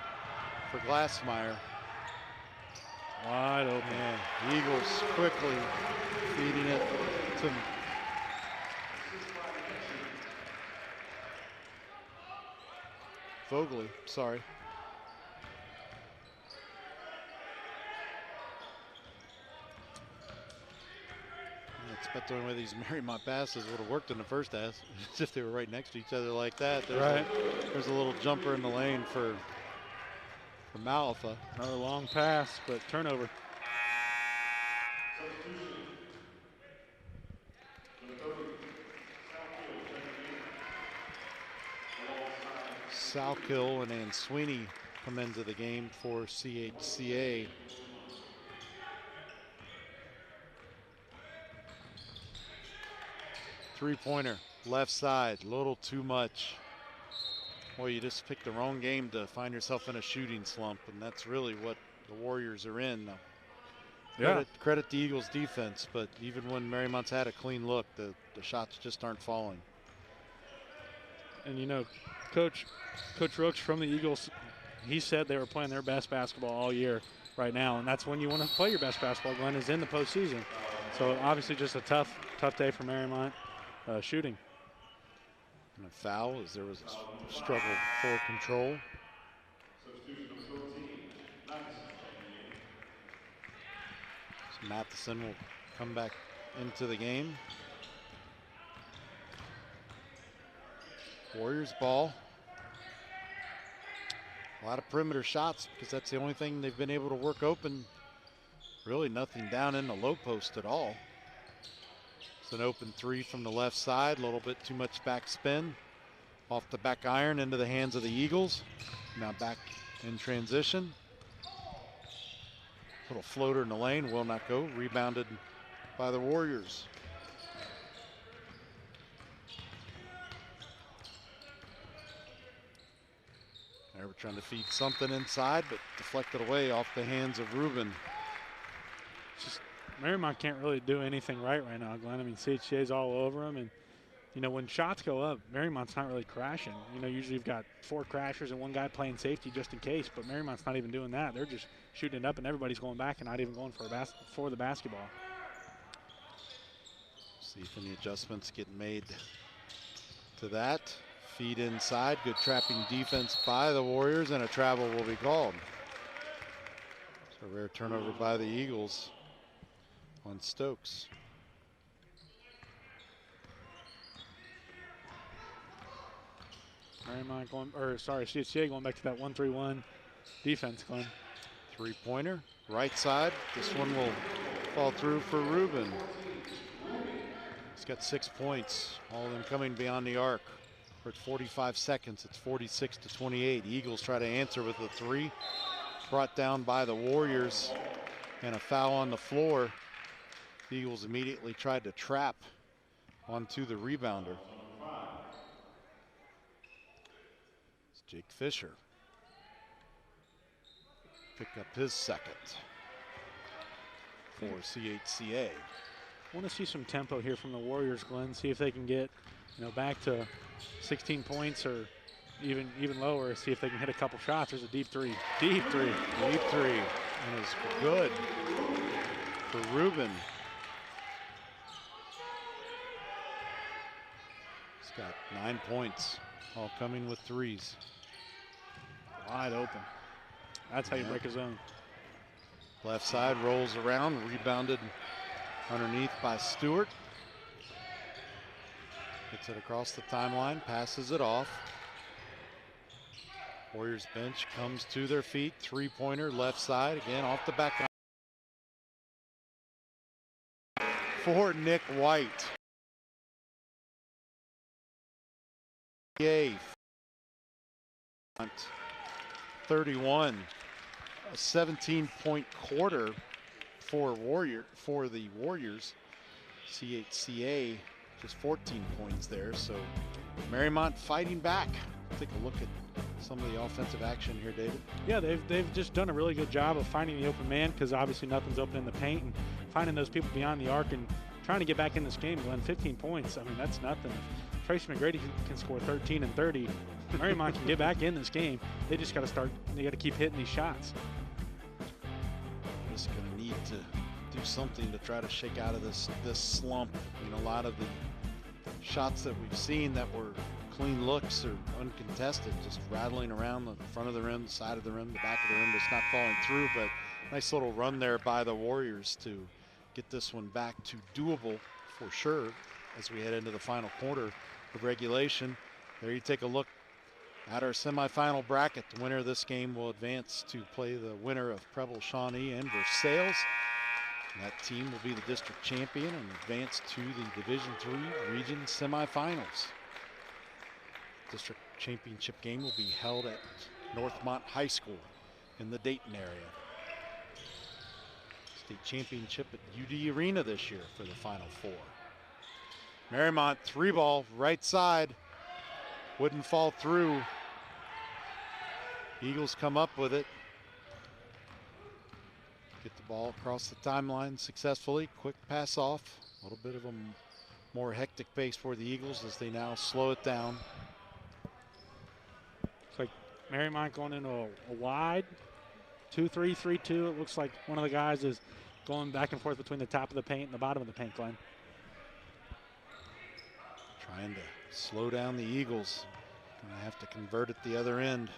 for Glassmeyer. Wide open. And Eagles quickly feeding it to Vogely, sorry. I bet the only way these Mariemont passes would have worked in the first half is if they were right next to each other like that. There's a little jumper in the lane for from Malfa. Another long pass, but turnover. Salkill and Answeeney come into the game for CHCA. Three-pointer, left side, a little too much. Boy, you just picked the wrong game to find yourself in a shooting slump, and that's really what the Warriors are in. Credit the Eagles defense, but even when Mariemont's had a clean look, the shots just aren't falling. And you know, Coach Rooks from the Eagles, he said they were playing their best basketball all year right now, and that's when you want to play your best basketball, Glenn, is in the postseason. So obviously just a tough day for Mariemont shooting. And a foul as there was a struggle for control. So Matheson will come back into the game. Warriors ball. A lot of perimeter shots because that's the only thing they've been able to work open. Really nothing down in the low post at all. It's an open three from the left side, a little bit too much backspin. Off the back iron into the hands of the Eagles. Now back in transition. Little floater in the lane, will not go. Rebounded by the Warriors. They were trying to feed something inside, but deflected away off the hands of Rubin. Just Mariemont can't really do anything right now, Glenn. I mean, CHCA's all over them, and you know, when shots go up, Mariemont's not really crashing. You know, usually you've got 4 crashers and 1 guy playing safety just in case, but Mariemont's not even doing that. They're just shooting it up, and everybody's going back and not even going for the basketball. See if any adjustments get made to that. Feed inside, good trapping defense by the Warriors, and a travel will be called. So a rare turnover by the Eagles on Stokes. CHCA going back to that 1-3-1 defense, Glenn. Three-pointer, right side. This one will fall through for Rubin. He's got 6 points, all of them coming beyond the arc. We're at 45 seconds, it's 46-28. Eagles try to answer with a 3. Brought down by the Warriors, and a foul on the floor. The Eagles immediately tried to trap onto the rebounder. It's Jake Fisher. Pick up his second for CHCA. I want to see some tempo here from the Warriors, Glenn. See if they can get, you know, back to 16 points or even lower. See if they can hit a couple shots. There's a deep three. Deep three. Deep three. And it's good for Rubin. He's got 9 points, all coming with threes. Wide open. That's how you break a zone. Left side rolls around, rebounded underneath by Stewart. Gets it across the timeline, passes it off. Warriors bench comes to their feet. Three-pointer left side, again off the back for Nick White. 31, a 17-point quarter for the Warriors. CHCA just 14 points there, so Mariemont fighting back. Take a look at some of the offensive action here, David. Yeah, they've just done a really good job of finding the open man, because obviously nothing's open in the paint, and finding those people beyond the arc and trying to get back in this game. Glenn, 15 points, I mean, that's nothing. If Tracy McGrady can score 13 and 30, Mariemont can get back in this game. They just got to start, they got to keep hitting these shots. Just going to need to do something to try to shake out of this slump. You know, a lot of the shots that we've seen that were clean looks or uncontested, just rattling around the front of the rim, the side of the rim, the back of the rim, just not falling through. But nice little run there by the Warriors to get this one back to doable for sure as we head into the final quarter of regulation. There you take a look At our semifinal bracket, the winner of this game will advance to play the winner of Preble Shawnee and Versailles. That team will be the district champion and advance to the Division III region semifinals. District championship game will be held at Northmont High School in the Dayton area. State championship at UD Arena this year for the Final Four. Mariemont 3-ball right side. Wouldn't fall through. Eagles come up with it. Get the ball across the timeline successfully. Quick pass off. A little bit of a more hectic pace for the Eagles as they now slow it down. It's like Mariemont going into a wide 2-3, 3-2. It looks like one of the guys is going back and forth between the top of the paint and the bottom of the paint, Glenn. Trying to slow down the Eagles. Gonna have to convert at the other end.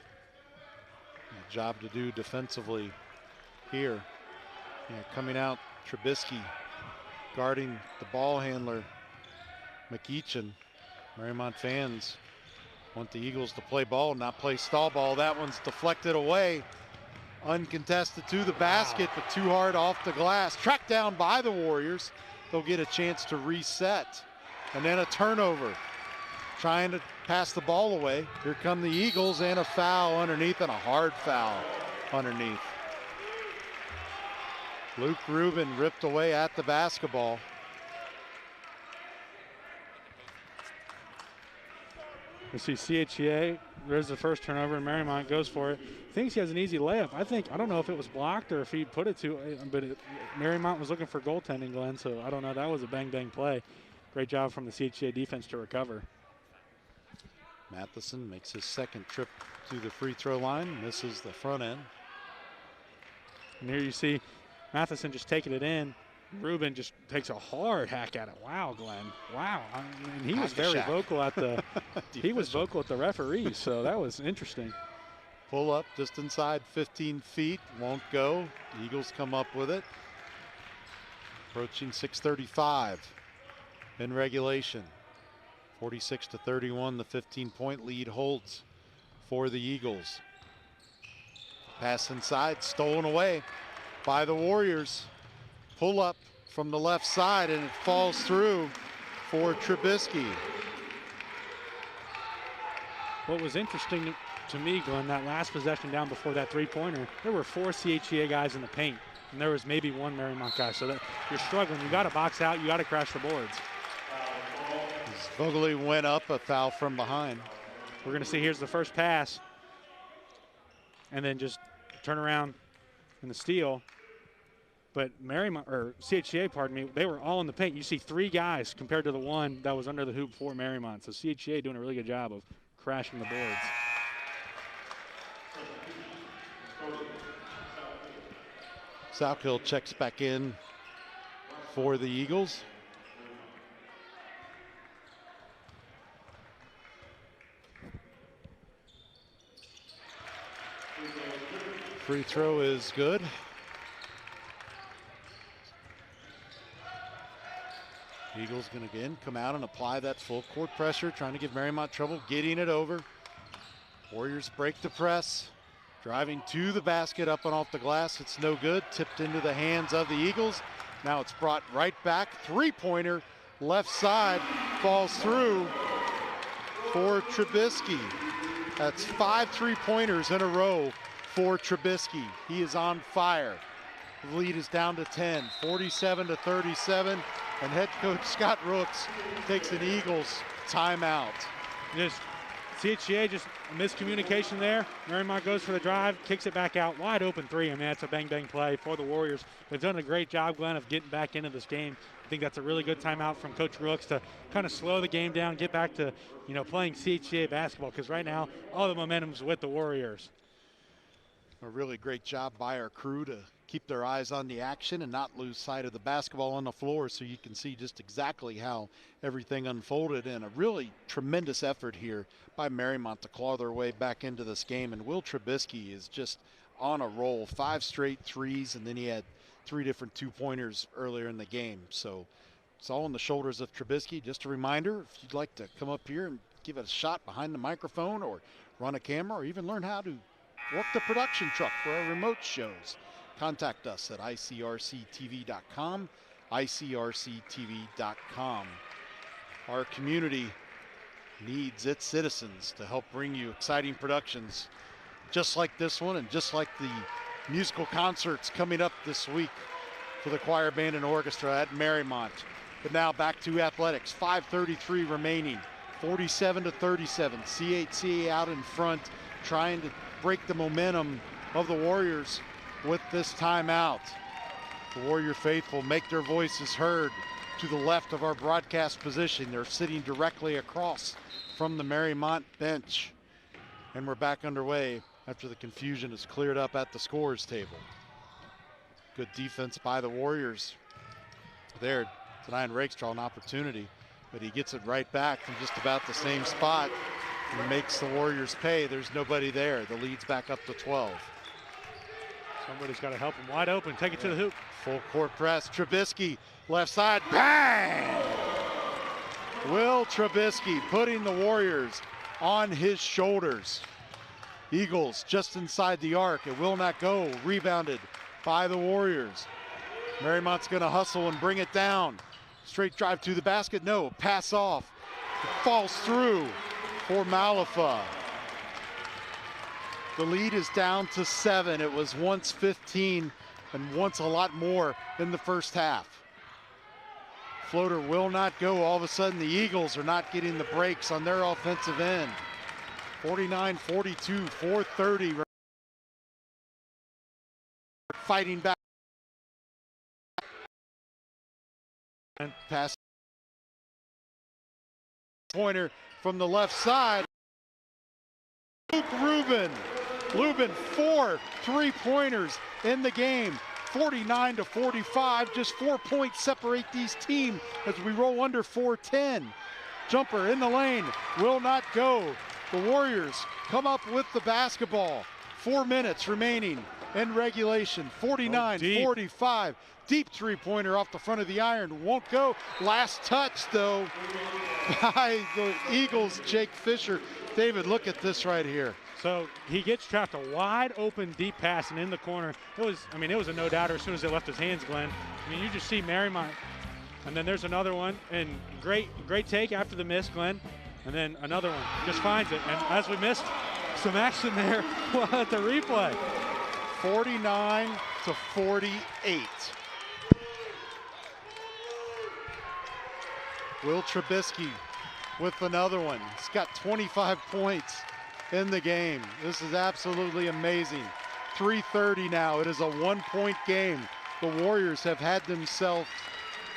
A job to do defensively here. Yeah, coming out, Trubisky guarding the ball handler, McEachin. Mariemont fans want the Eagles to play ball, not play stall ball. That one's deflected away. Uncontested to the basket, but too hard off the glass. Tracked down by the Warriors. They'll get a chance to reset. And then a turnover. Trying to pass the ball away. Here come the Eagles, and a foul underneath, and a hard foul underneath. Luke Rubin ripped away at the basketball. You see CHCA, there's the first turnover, and Mariemont goes for it. Thinks he has an easy layup. I don't know if it was blocked or if he put it to, but Mariemont was looking for goaltending, Glenn, so I don't know. That was a bang-bang play. Great job from the CHCA defense to recover. Matheson makes his second trip to the free throw line, misses the front end. And here you see Matheson just taking it in. Rubin just takes a hard hack at it. Wow, Glenn. Wow. I mean, he was very vocal at the he was vocal at the referee, so that was interesting. Pull up just inside 15 feet, won't go. The Eagles come up with it. Approaching 6:35 in regulation. 46-31, the 15-point lead holds for the Eagles. Pass inside, stolen away by the Warriors. Pull up from the left side, and it falls through for Trubisky. What was interesting to me, Glenn, that last possession down before that three-pointer, there were 4 CHCA guys in the paint, and there was maybe 1 Mariemont guy. So that you're struggling. You got to box out. You got to crash the boards. Vogely went up, a foul from behind. We're going to see here's the first pass, and then just turn around in the steal. But Mariemont, or CHCA, pardon me, they were all in the paint. You see 3 guys compared to the 1 that was under the hoop for Mariemont. So CHCA doing a really good job of crashing the boards. Southill checks back in for the Eagles. Free throw is good. Eagles going to again come out and apply that full court pressure, trying to give Mariemont trouble getting it over. Warriors break the press, driving to the basket, up and off the glass. It's no good, tipped into the hands of the Eagles. Now it's brought right back. Three-pointer, left side, falls through for Trubisky. That's 5 three-pointers in a row for Trubisky. He is on fire. The lead is down to 10, 47-37, and head coach Scott Rooks takes an Eagles timeout. Just CHCA, just a miscommunication there. Mariemont goes for the drive, kicks it back out, wide open 3. I mean, that's a bang-bang play for the Warriors. They've done a great job, Glenn, of getting back into this game. I think that's a really good timeout from Coach Rooks to kind of slow the game down, get back to, playing CHCA basketball, because right now all the momentum's with the Warriors. A really great job by our crew to keep their eyes on the action and not lose sight of the basketball on the floor, so you can see just exactly how everything unfolded, and a really tremendous effort here by Mariemont to claw their way back into this game. And Will Trubisky is just on a roll, 5 straight threes, and then he had 3 different 2-pointers earlier in the game. So it's all on the shoulders of Trubisky. Just a reminder, if you'd like to come up here and give it a shot behind the microphone or run a camera or even learn how to work the production truck for our remote shows, contact us at ICRC-TV.com, ICRC-TV.com. Our community needs its citizens to help bring you exciting productions just like this one and just like the musical concerts coming up this week for the choir, band, and orchestra at Mariemont. But now back to athletics. 5:33 remaining, 47-37. CHCA out in front, trying to break the momentum of the Warriors with this timeout. The Warrior faithful make their voices heard to the left of our broadcast position. They're sitting directly across from the Mariemont bench. And we're back underway after the confusion is cleared up at the scores table. Good defense by the Warriors. There, denying Rakestraw an opportunity, but he gets it right back from just about the same spot and makes the Warriors pay. There's nobody there. The lead's back up to 12. Somebody's got to help him wide open. Take it to the hoop. Full court press. Trubisky, left side, bang! Will Trubisky putting the Warriors on his shoulders. Eagles just inside the arc. It will not go. Rebounded by the Warriors. Mariemont's going to hustle and bring it down. Straight drive to the basket. No, pass off. It falls through for Malafa. The lead is down to 7. It was once 15 and once a lot more in the first half. Floater will not go. All of a sudden, the Eagles are not getting the breaks on their offensive end. 49-42, 4:30. Fighting back. And pass. Pointer from the left side. Luke Rubin. Lubin, 4 3-pointers in the game. 49-45, just 4 points separate these teams as we roll under 4:10. Jumper in the lane, will not go. The Warriors come up with the basketball. 4 minutes remaining in regulation. 49-45. Deep 3-pointer off the front of the iron, won't go. Last touch though by the Eagles, Jake Fisher. David, look at this right here. So he gets trapped, a wide open deep pass, and in the corner, it was a no-doubter as soon as it left his hands, Glenn. I mean, you just see Mariemont, and then there's another one, and great take after the miss, Glenn, and then another one, just finds it, and as we missed some action there at the replay. 49-48. Will Trubisky with another one. He's got 25 points in the game. This is absolutely amazing. 3:30 now. It is a 1-point game. The Warriors have had themselves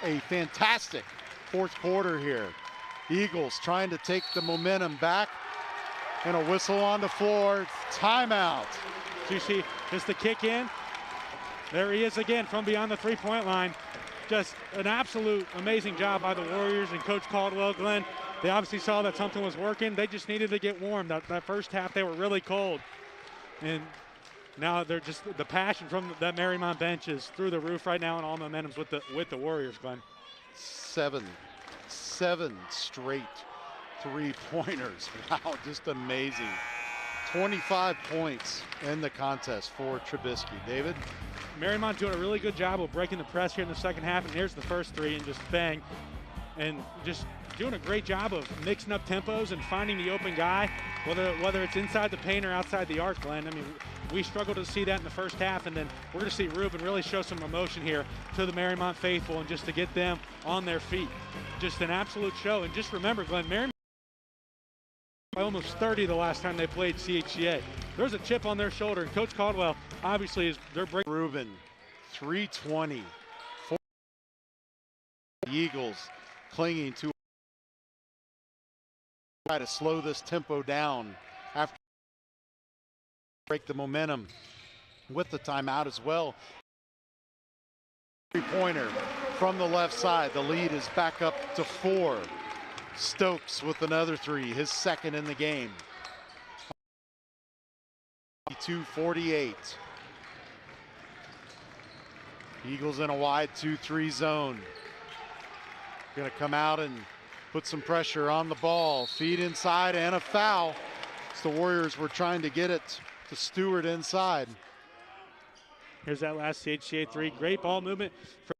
a fantastic fourth quarter here. Eagles trying to take the momentum back, and a whistle on the floor. Timeout. So you see just the kick in. There he is again from beyond the 3-point line. Just an absolute amazing job by the Warriors and Coach Caldwell. Glenn, they obviously saw that something was working. They just needed to get warm. That first half, they were really cold. And now they're just, the passion from that Mariemont bench is through the roof right now, and all momentum's with the Warriors, Glenn. 7 straight 3-pointers. Wow, just amazing. 25 points in the contest for Trubisky. David? Mariemont doing a really good job of breaking the press here in the second half, and here's the first three, and just bang. And just doing a great job of mixing up tempos and finding the open guy, whether it's inside the paint or outside the arc, Glenn. I mean, we struggled to see that in the first half, and then we're going to see Rubin really show some emotion here to the Mariemont faithful and just to get them on their feet. Just an absolute show. And just remember, Glenn, Mariemont by almost 30 the last time they played CHCA. There's a chip on their shoulder, and Coach Caldwell obviously they're breaking. Rubin, 3:20. The Eagles clinging to try to slow this tempo down after break the momentum with the timeout as well. 3-pointer from the left side. The lead is back up to 4. Stokes with another 3, his second in the game. 42-48. Eagles in a wide 2-3 zone. Going to come out and put some pressure on the ball. Feed inside and a foul. So the Warriors were trying to get it to Stewart inside. Here's that last CHCA 3. Great ball movement for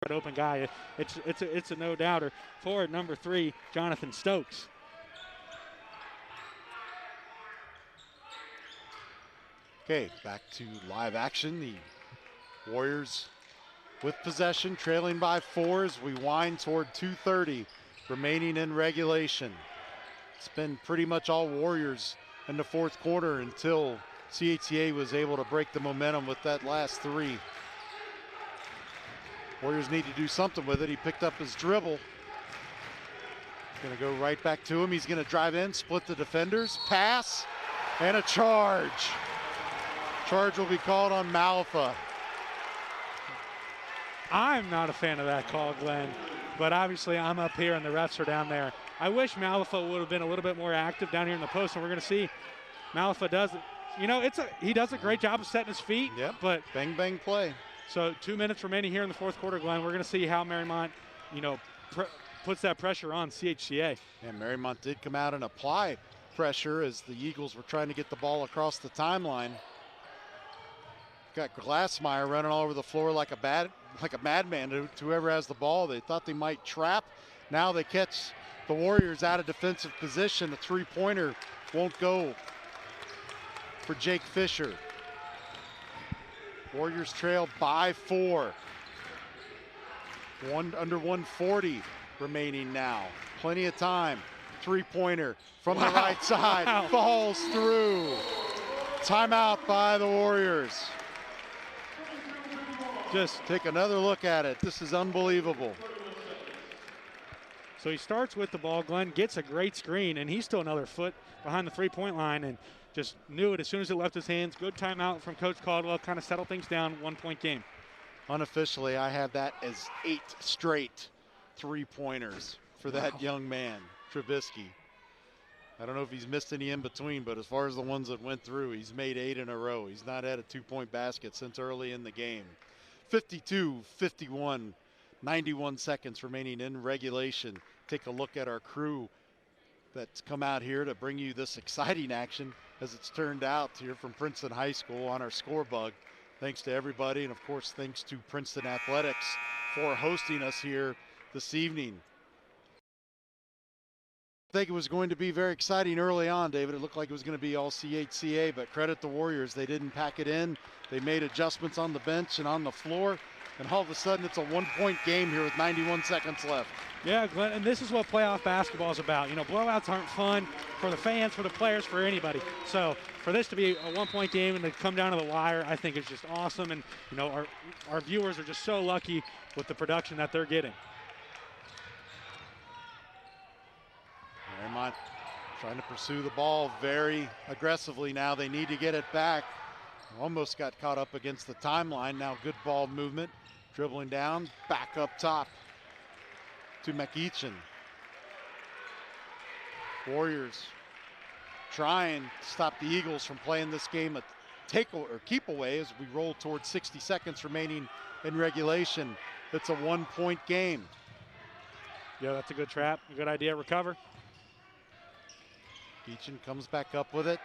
an open guy. It's a no-doubter. Forward number 3, Jonathan Stokes. Okay, back to live action. The Warriors with possession, trailing by 4 as we wind toward 2:30 remaining in regulation. It's been pretty much all Warriors in the fourth quarter until CHCA was able to break the momentum with that last 3. Warriors need to do something with it. He picked up his dribble. Gonna go right back to him. He's gonna drive in, split the defenders, pass, and a charge. Charge will be called on Malafa. I'm not a fan of that call, Glenn, but obviously I'm up here and the refs are down there. I wish Malafa would have been a little bit more active down here in the post, and we're going to see Malafa does it. You know, he does a great job of setting his feet. Yep. But bang bang play. So 2 minutes remaining here in the fourth quarter, Glenn. We're going to see how Mariemont, puts that pressure on CHCA. And Mariemont did come out and apply pressure as the Eagles were trying to get the ball across the timeline. Got Glassmeyer running all over the floor like a madman to whoever has the ball. They thought they might trap. Now they catch the Warriors out of defensive position. The three-pointer won't go for Jake Fisher. Warriors trail by 4. Under 140 remaining now. Plenty of time. Three-pointer from the right side. Falls through. Timeout by the Warriors. Just take another look at it. This is unbelievable. So he starts with the ball. Glenn gets a great screen, and he's still another foot behind the three-point line and just knew it as soon as it left his hands. Good timeout from Coach Caldwell, kind of settle things down, 1-point game. Unofficially, I have that as 8 straight three-pointers for that young man, Trubisky. I don't know if he's missed any in between, but as far as the ones that went through, he's made 8 in a row. He's not had a 2-point basket since early in the game. 52-51, 91 seconds remaining in regulation. Take a look at our crew that's come out here to bring you this exciting action as it's turned out here from Princeton High School on our score bug. Thanks to everybody, and of course thanks to Princeton Athletics for hosting us here this evening. I think it was going to be very exciting early on, David. It looked like it was going to be all CHCA, but credit the Warriors. They didn't pack it in. They made adjustments on the bench and on the floor, and all of a sudden it's a 1-point game here with 91 seconds left. Yeah, Glenn, and this is what playoff basketball is about. You know, blowouts aren't fun for the fans, for the players, for anybody. So for this to be a 1-point game and to come down to the wire, I think is just awesome. And, you know, our viewers are just so lucky with the production that they're getting. Mariemont trying to pursue the ball very aggressively now. They need to get it back. Almost got caught up against the timeline. Now good ball movement. Dribbling down, back up top to McEachin. Warriors trying to stop the Eagles from playing this game a keep away as we roll towards 60 seconds remaining in regulation. It's a 1-point game. Yeah, that's a good trap. A good idea. Recover. Beechin comes back up with it.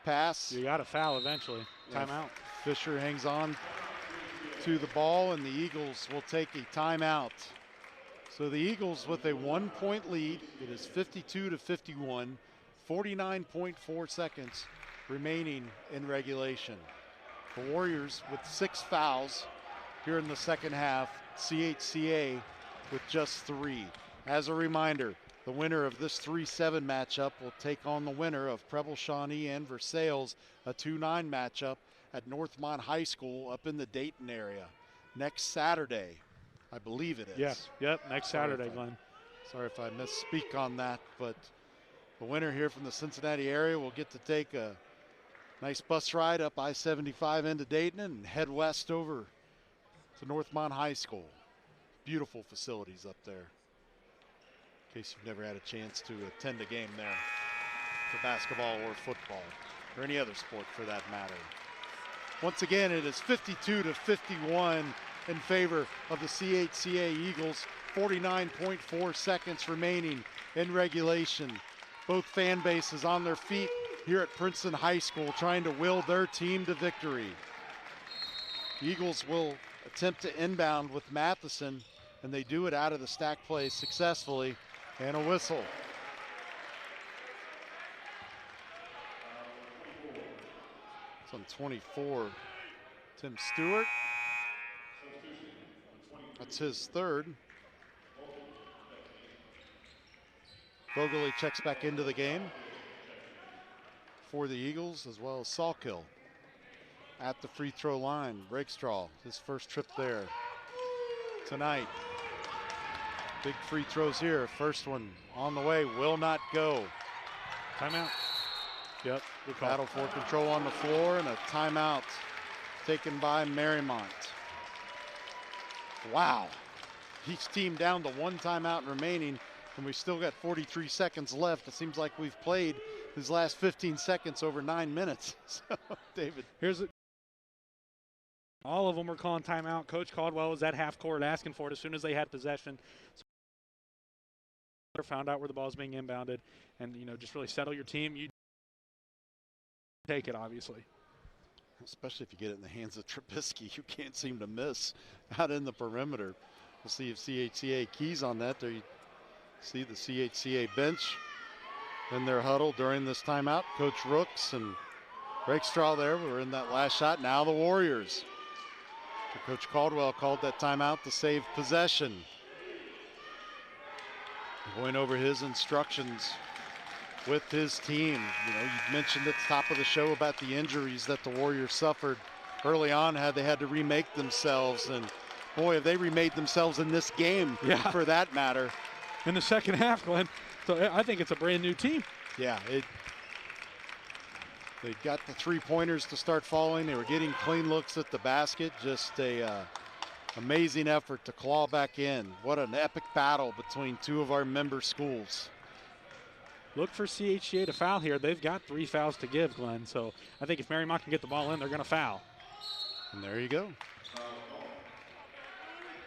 Pass. You got a foul eventually. Timeout. Fisher hangs on to the ball, and the Eagles will take a timeout. So the Eagles with a 1-point lead. It is 52-51, 49.4 seconds remaining in regulation. The Warriors with 6 fouls here in the second half. CHCA with just 3. As a reminder, the winner of this 3-7 matchup will take on the winner of Preble Shawnee and Versailles, a 2-9 matchup at Northmont High School up in the Dayton area next Saturday. I believe it is. Yes, yep, next Saturday, Glenn. Sorry if I misspeak on that, but the winner here from the Cincinnati area will get to take a nice bus ride up I-75 into Dayton and head west over to Northmont High School. Beautiful facilities up there. In case you've never had a chance to attend a game there for basketball or football or any other sport for that matter. Once again, it is 52-51 in favor of the CHCA Eagles. 49.4 seconds remaining in regulation. Both fan bases on their feet here at Princeton High School trying to will their team to victory. Eagles will attempt to inbound with Matheson, and they do it out of the stack play successfully, and a whistle. It's on 24, Tim Stewart. That's his third. Vogeli checks back into the game for the Eagles, as well as Salkill at the free throw line. Rakestraw, his first trip there tonight. Big free throws here. First one on the way, will not go. Timeout. Yep. Battle for control on the floor, and a timeout taken by Mariemont. Wow. Each team down to one timeout remaining, and we still got 43 seconds left. It seems like we've played these last 15 seconds over 9 minutes. So, David. All of them were calling timeout. Coach Caldwell was at half court asking for it as soon as they had possession. So found out where the ball is being inbounded, and just really settle your team. You take it, obviously. Especially if you get it in the hands of Trubisky, you can't seem to miss out in the perimeter. We'll see if CHCA keys on that. There you see the CHCA bench in their huddle during this timeout. Coach Rooks and Rakestraw there were in that last shot. Now the Warriors. Coach Caldwell called that timeout to save possession. Going over his instructions with his team. You mentioned at the top of the show about the injuries that the Warriors suffered early on, how they had to remake themselves, and boy, have they remade themselves in this game, for that matter. In the second half, Glenn. So I think it's a brand new team. Yeah, they got the three-pointers to start falling. They were getting clean looks at the basket. Just a amazing effort to claw back in. What an epic battle between two of our member schools. Look for CHCA to foul here. They've got 3 fouls to give, Glenn. So I think if Mariemont can get the ball in, they're going to foul. And there you go.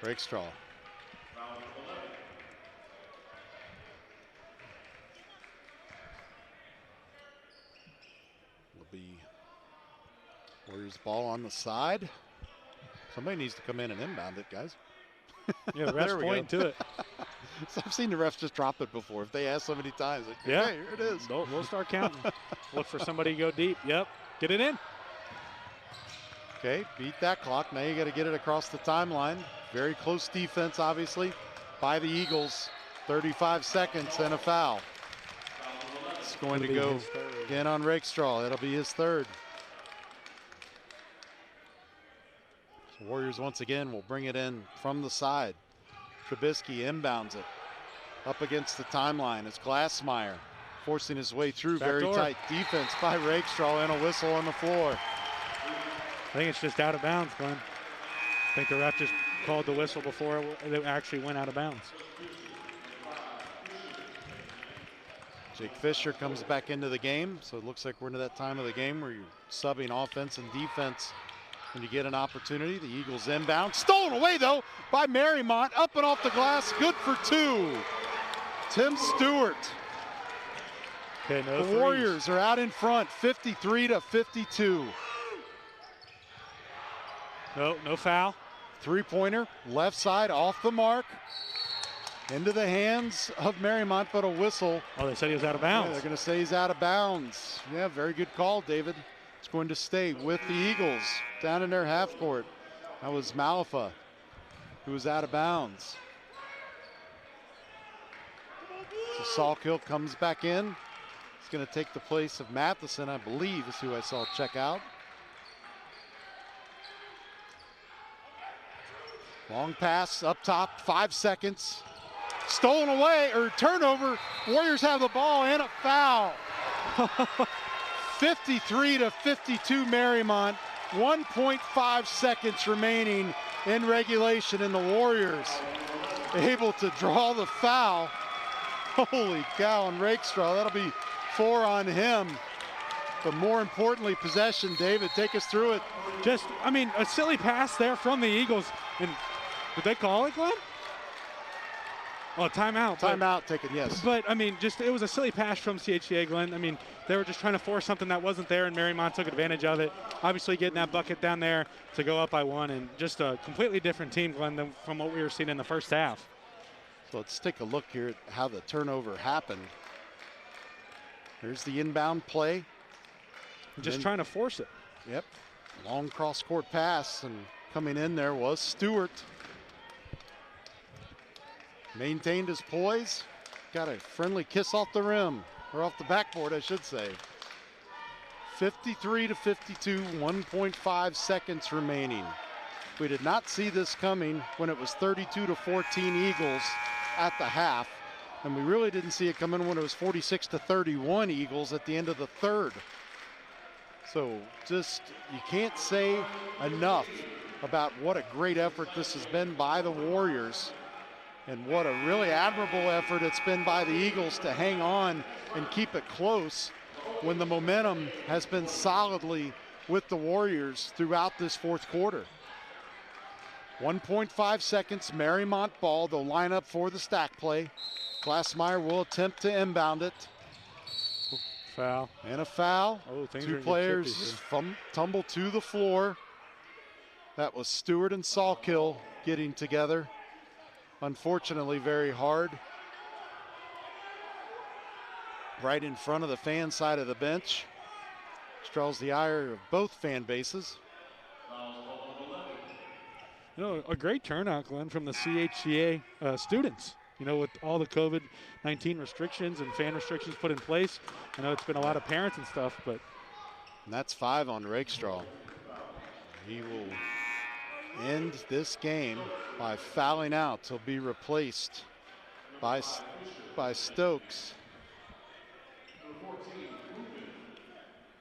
Rakestraw. Will be Warriors ball on the side. Somebody needs to come in and inbound it, guys. Yeah, the ref's pointing to it. So I've seen the refs just drop it before. If they ask so many times, like, yeah, hey, here it is. We'll start counting. Look for somebody to go deep. Yep, get it in. Okay, beat that clock. Now you got to get it across the timeline. Very close defense, obviously, by the Eagles. 35 seconds and a foul. It's going to go again on Rakestraw. That'll be his third. So Warriors once again will bring it in from the side. Trubisky inbounds it up against the timeline. It's Glassmeyer forcing his way through. Very tight defense by Rakestraw, and a whistle on the floor. I think it's just out of bounds, Glenn. I think the ref just called the whistle before it actually went out of bounds. Jake Fisher comes back into the game, so it looks like we're into that time of the game where you're subbing offense and defense when you get an opportunity. The Eagles inbound. Stolen away, though, by Mariemont. Up and off the glass. Good for 2. Tim Stewart. Okay, no the Warriors are out in front, 53-52. No foul. Three-pointer, left side, off the mark. Into the hands of Mariemont, but a whistle. Oh, they said he was out of bounds. Yeah, they're going to say he's out of bounds. Yeah, very good call, David. It's going to stay with the Eagles down in their half court. That was Malafa, who was out of bounds. So Salkill comes back in. He's going to take the place of Matheson, I believe, is who I saw check out. Long pass up top, 5 seconds. Stolen away, or turnover. Warriors have the ball and a foul. 53-52 Mariemont. 1.5 seconds remaining in regulation, and the Warriors able to draw the foul. Holy cow, on Rakestraw. That'll be 4 on him. But more importantly, possession. David, take us through it. Just, I mean, a silly pass there from the Eagles. And did they call it, Glenn? Oh, timeout. Timeout taken, yes. But, I mean, just it was a silly pass from CHCA, Glenn. I mean, they were just trying to force something that wasn't there, and Mariemont took advantage of it. Obviously getting that bucket down there to go up by 1, and just a completely different team, Glenn, than from what we were seeing in the first half. So let's take a look here at how the turnover happened. Here's the inbound play. Just trying to force it. Yep. Long cross-court pass, and coming in there was Stewart. Maintained his poise. Got a friendly kiss off the rim, or off the backboard, I should say. 53 to 52, 1.5 seconds remaining. We did not see this coming when it was 32 to 14 Eagles at the half. And we really didn't see it coming when it was 46 to 31 Eagles at the end of the third. So just, you can't say enough about what a great effort this has been by the Warriors, and what a really admirable effort it's been by the Eagles to hang on and keep it close when the momentum has been solidly with the Warriors throughout this fourth quarter. 1.5 seconds, Mariemont ball. They'll line up for the stack play. Glassmeyer will attempt to inbound it. Foul. And a foul. Oh, two players tumble to the floor. That was Stewart and Salkill getting together. Unfortunately, very hard. Right in front of the fan side of the bench. Which draws the ire of both fan bases. You know, a great turnout, Glenn, from the CHCA students. You know, with all the COVID-19 restrictions and fan restrictions put in place. I know it's been a lot of parents and stuff, but. And that's 5 on Rakestraw. He will end this game by fouling out. He'll be replaced by Stokes.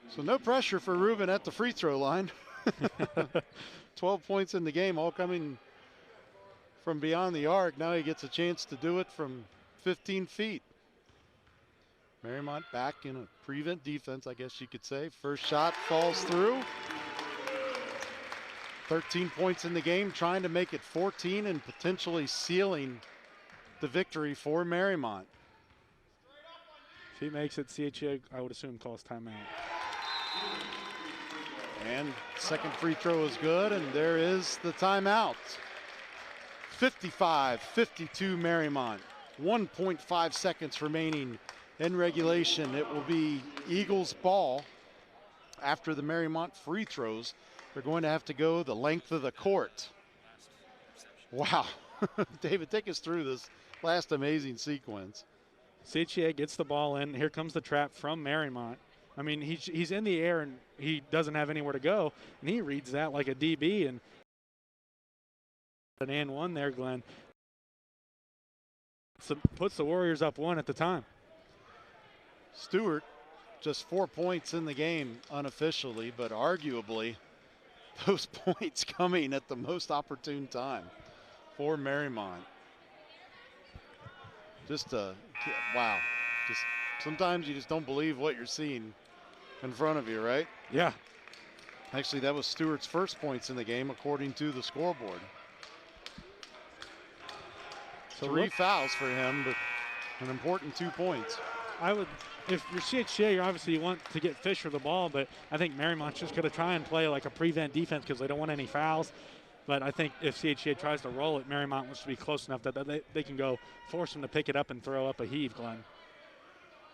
So no pressure for Ruben at the free throw line. 12 points in the game, all coming from beyond the arc. Now he gets a chance to do it from 15 feet. Mariemont back in a prevent defense, I guess you could say. First shot falls through. 13 points in the game, trying to make it 14 and potentially sealing the victory for Mariemont. If he makes it, CHCA, I would assume, calls timeout. And second free throw is good, and there is the timeout. 55-52 Mariemont. 1.5 seconds remaining in regulation. It will be Eagles ball after the Mariemont free throws. They're going to have to go the length of the court. Wow. David, take us through this last amazing sequence. CHCA gets the ball in. Here comes the trap from Mariemont. I mean, he's in the air and he doesn't have anywhere to go, and he reads that like a DB, and an and one there, Glenn. So puts the Warriors up 1 at the time. Stewart, just 4 points in the game unofficially, but arguably those points coming at the most opportune time for Mariemont. Just wow. Just sometimes you just don't believe what you're seeing in front of you, right? Yeah. Actually, that was Stewart's first points in the game, according to the scoreboard. So 3 fouls for him, but an important 2 points. I would, if you're CHCA, you want to get Fisher the ball, but I think Mariemont's just going to try and play like a prevent defense because they don't want any fouls. But I think if CHCA tries to roll it, Mariemont wants to be close enough that they can go force them to pick it up and throw up a heave, Glenn.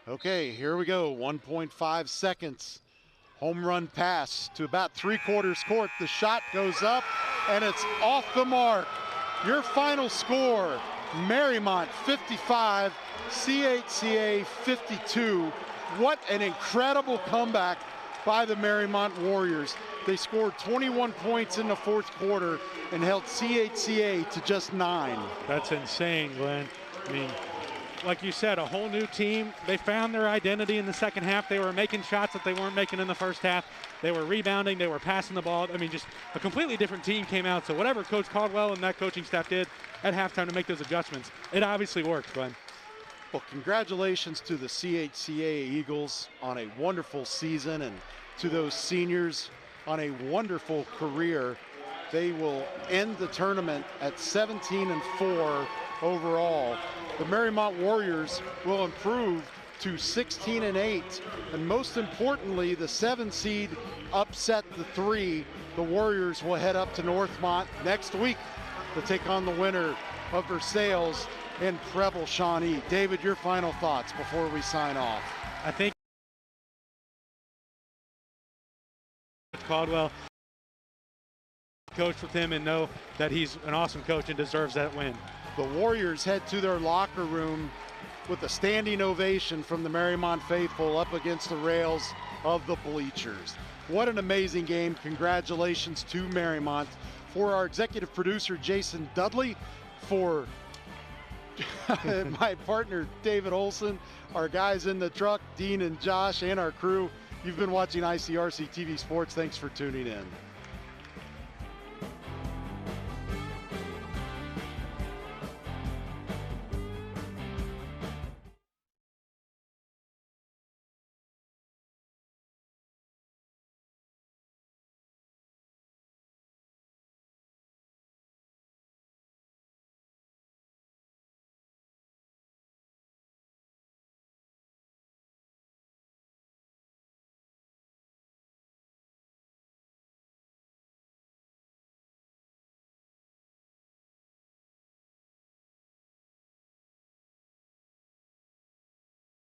Okay, here we go. 1.5 seconds. Home run pass to about 3/4 court. The shot goes up and it's off the mark. Your final score, Mariemont 55, CHCA 52. What an incredible comeback by the Mariemont Warriors. They scored 21 points in the fourth quarter and held CHCA to just 9. That's insane, Glenn. I mean, like you said, a whole new team. They found their identity in the second half. They were making shots that they weren't making in the first half. They were rebounding. They were passing the ball. I mean, just a completely different team came out. So whatever Coach Caldwell and that coaching staff did at halftime to make those adjustments, it obviously worked, Glenn. Well, congratulations to the CHCA Eagles on a wonderful season, and to those seniors on a wonderful career. They will end the tournament at 17-4 overall. The Mariemont Warriors will improve to 16-8, and most importantly, the 7 seed upset the 3. The Warriors will head up to Northmont next week to take on the winner of Versailles and Preble Shawnee. David, your final thoughts before we sign off. I think Caldwell coach with him and know that he's an awesome coach and deserves that win. The Warriors head to their locker room with a standing ovation from the Mariemont faithful up against the rails of the bleachers. What an amazing game. Congratulations to Mariemont. For our executive producer, Jason Dudley, for my partner, David Olson, our guys in the truck, Dean and Josh, and our crew, you've been watching ICRC-TV Sports. Thanks for tuning in.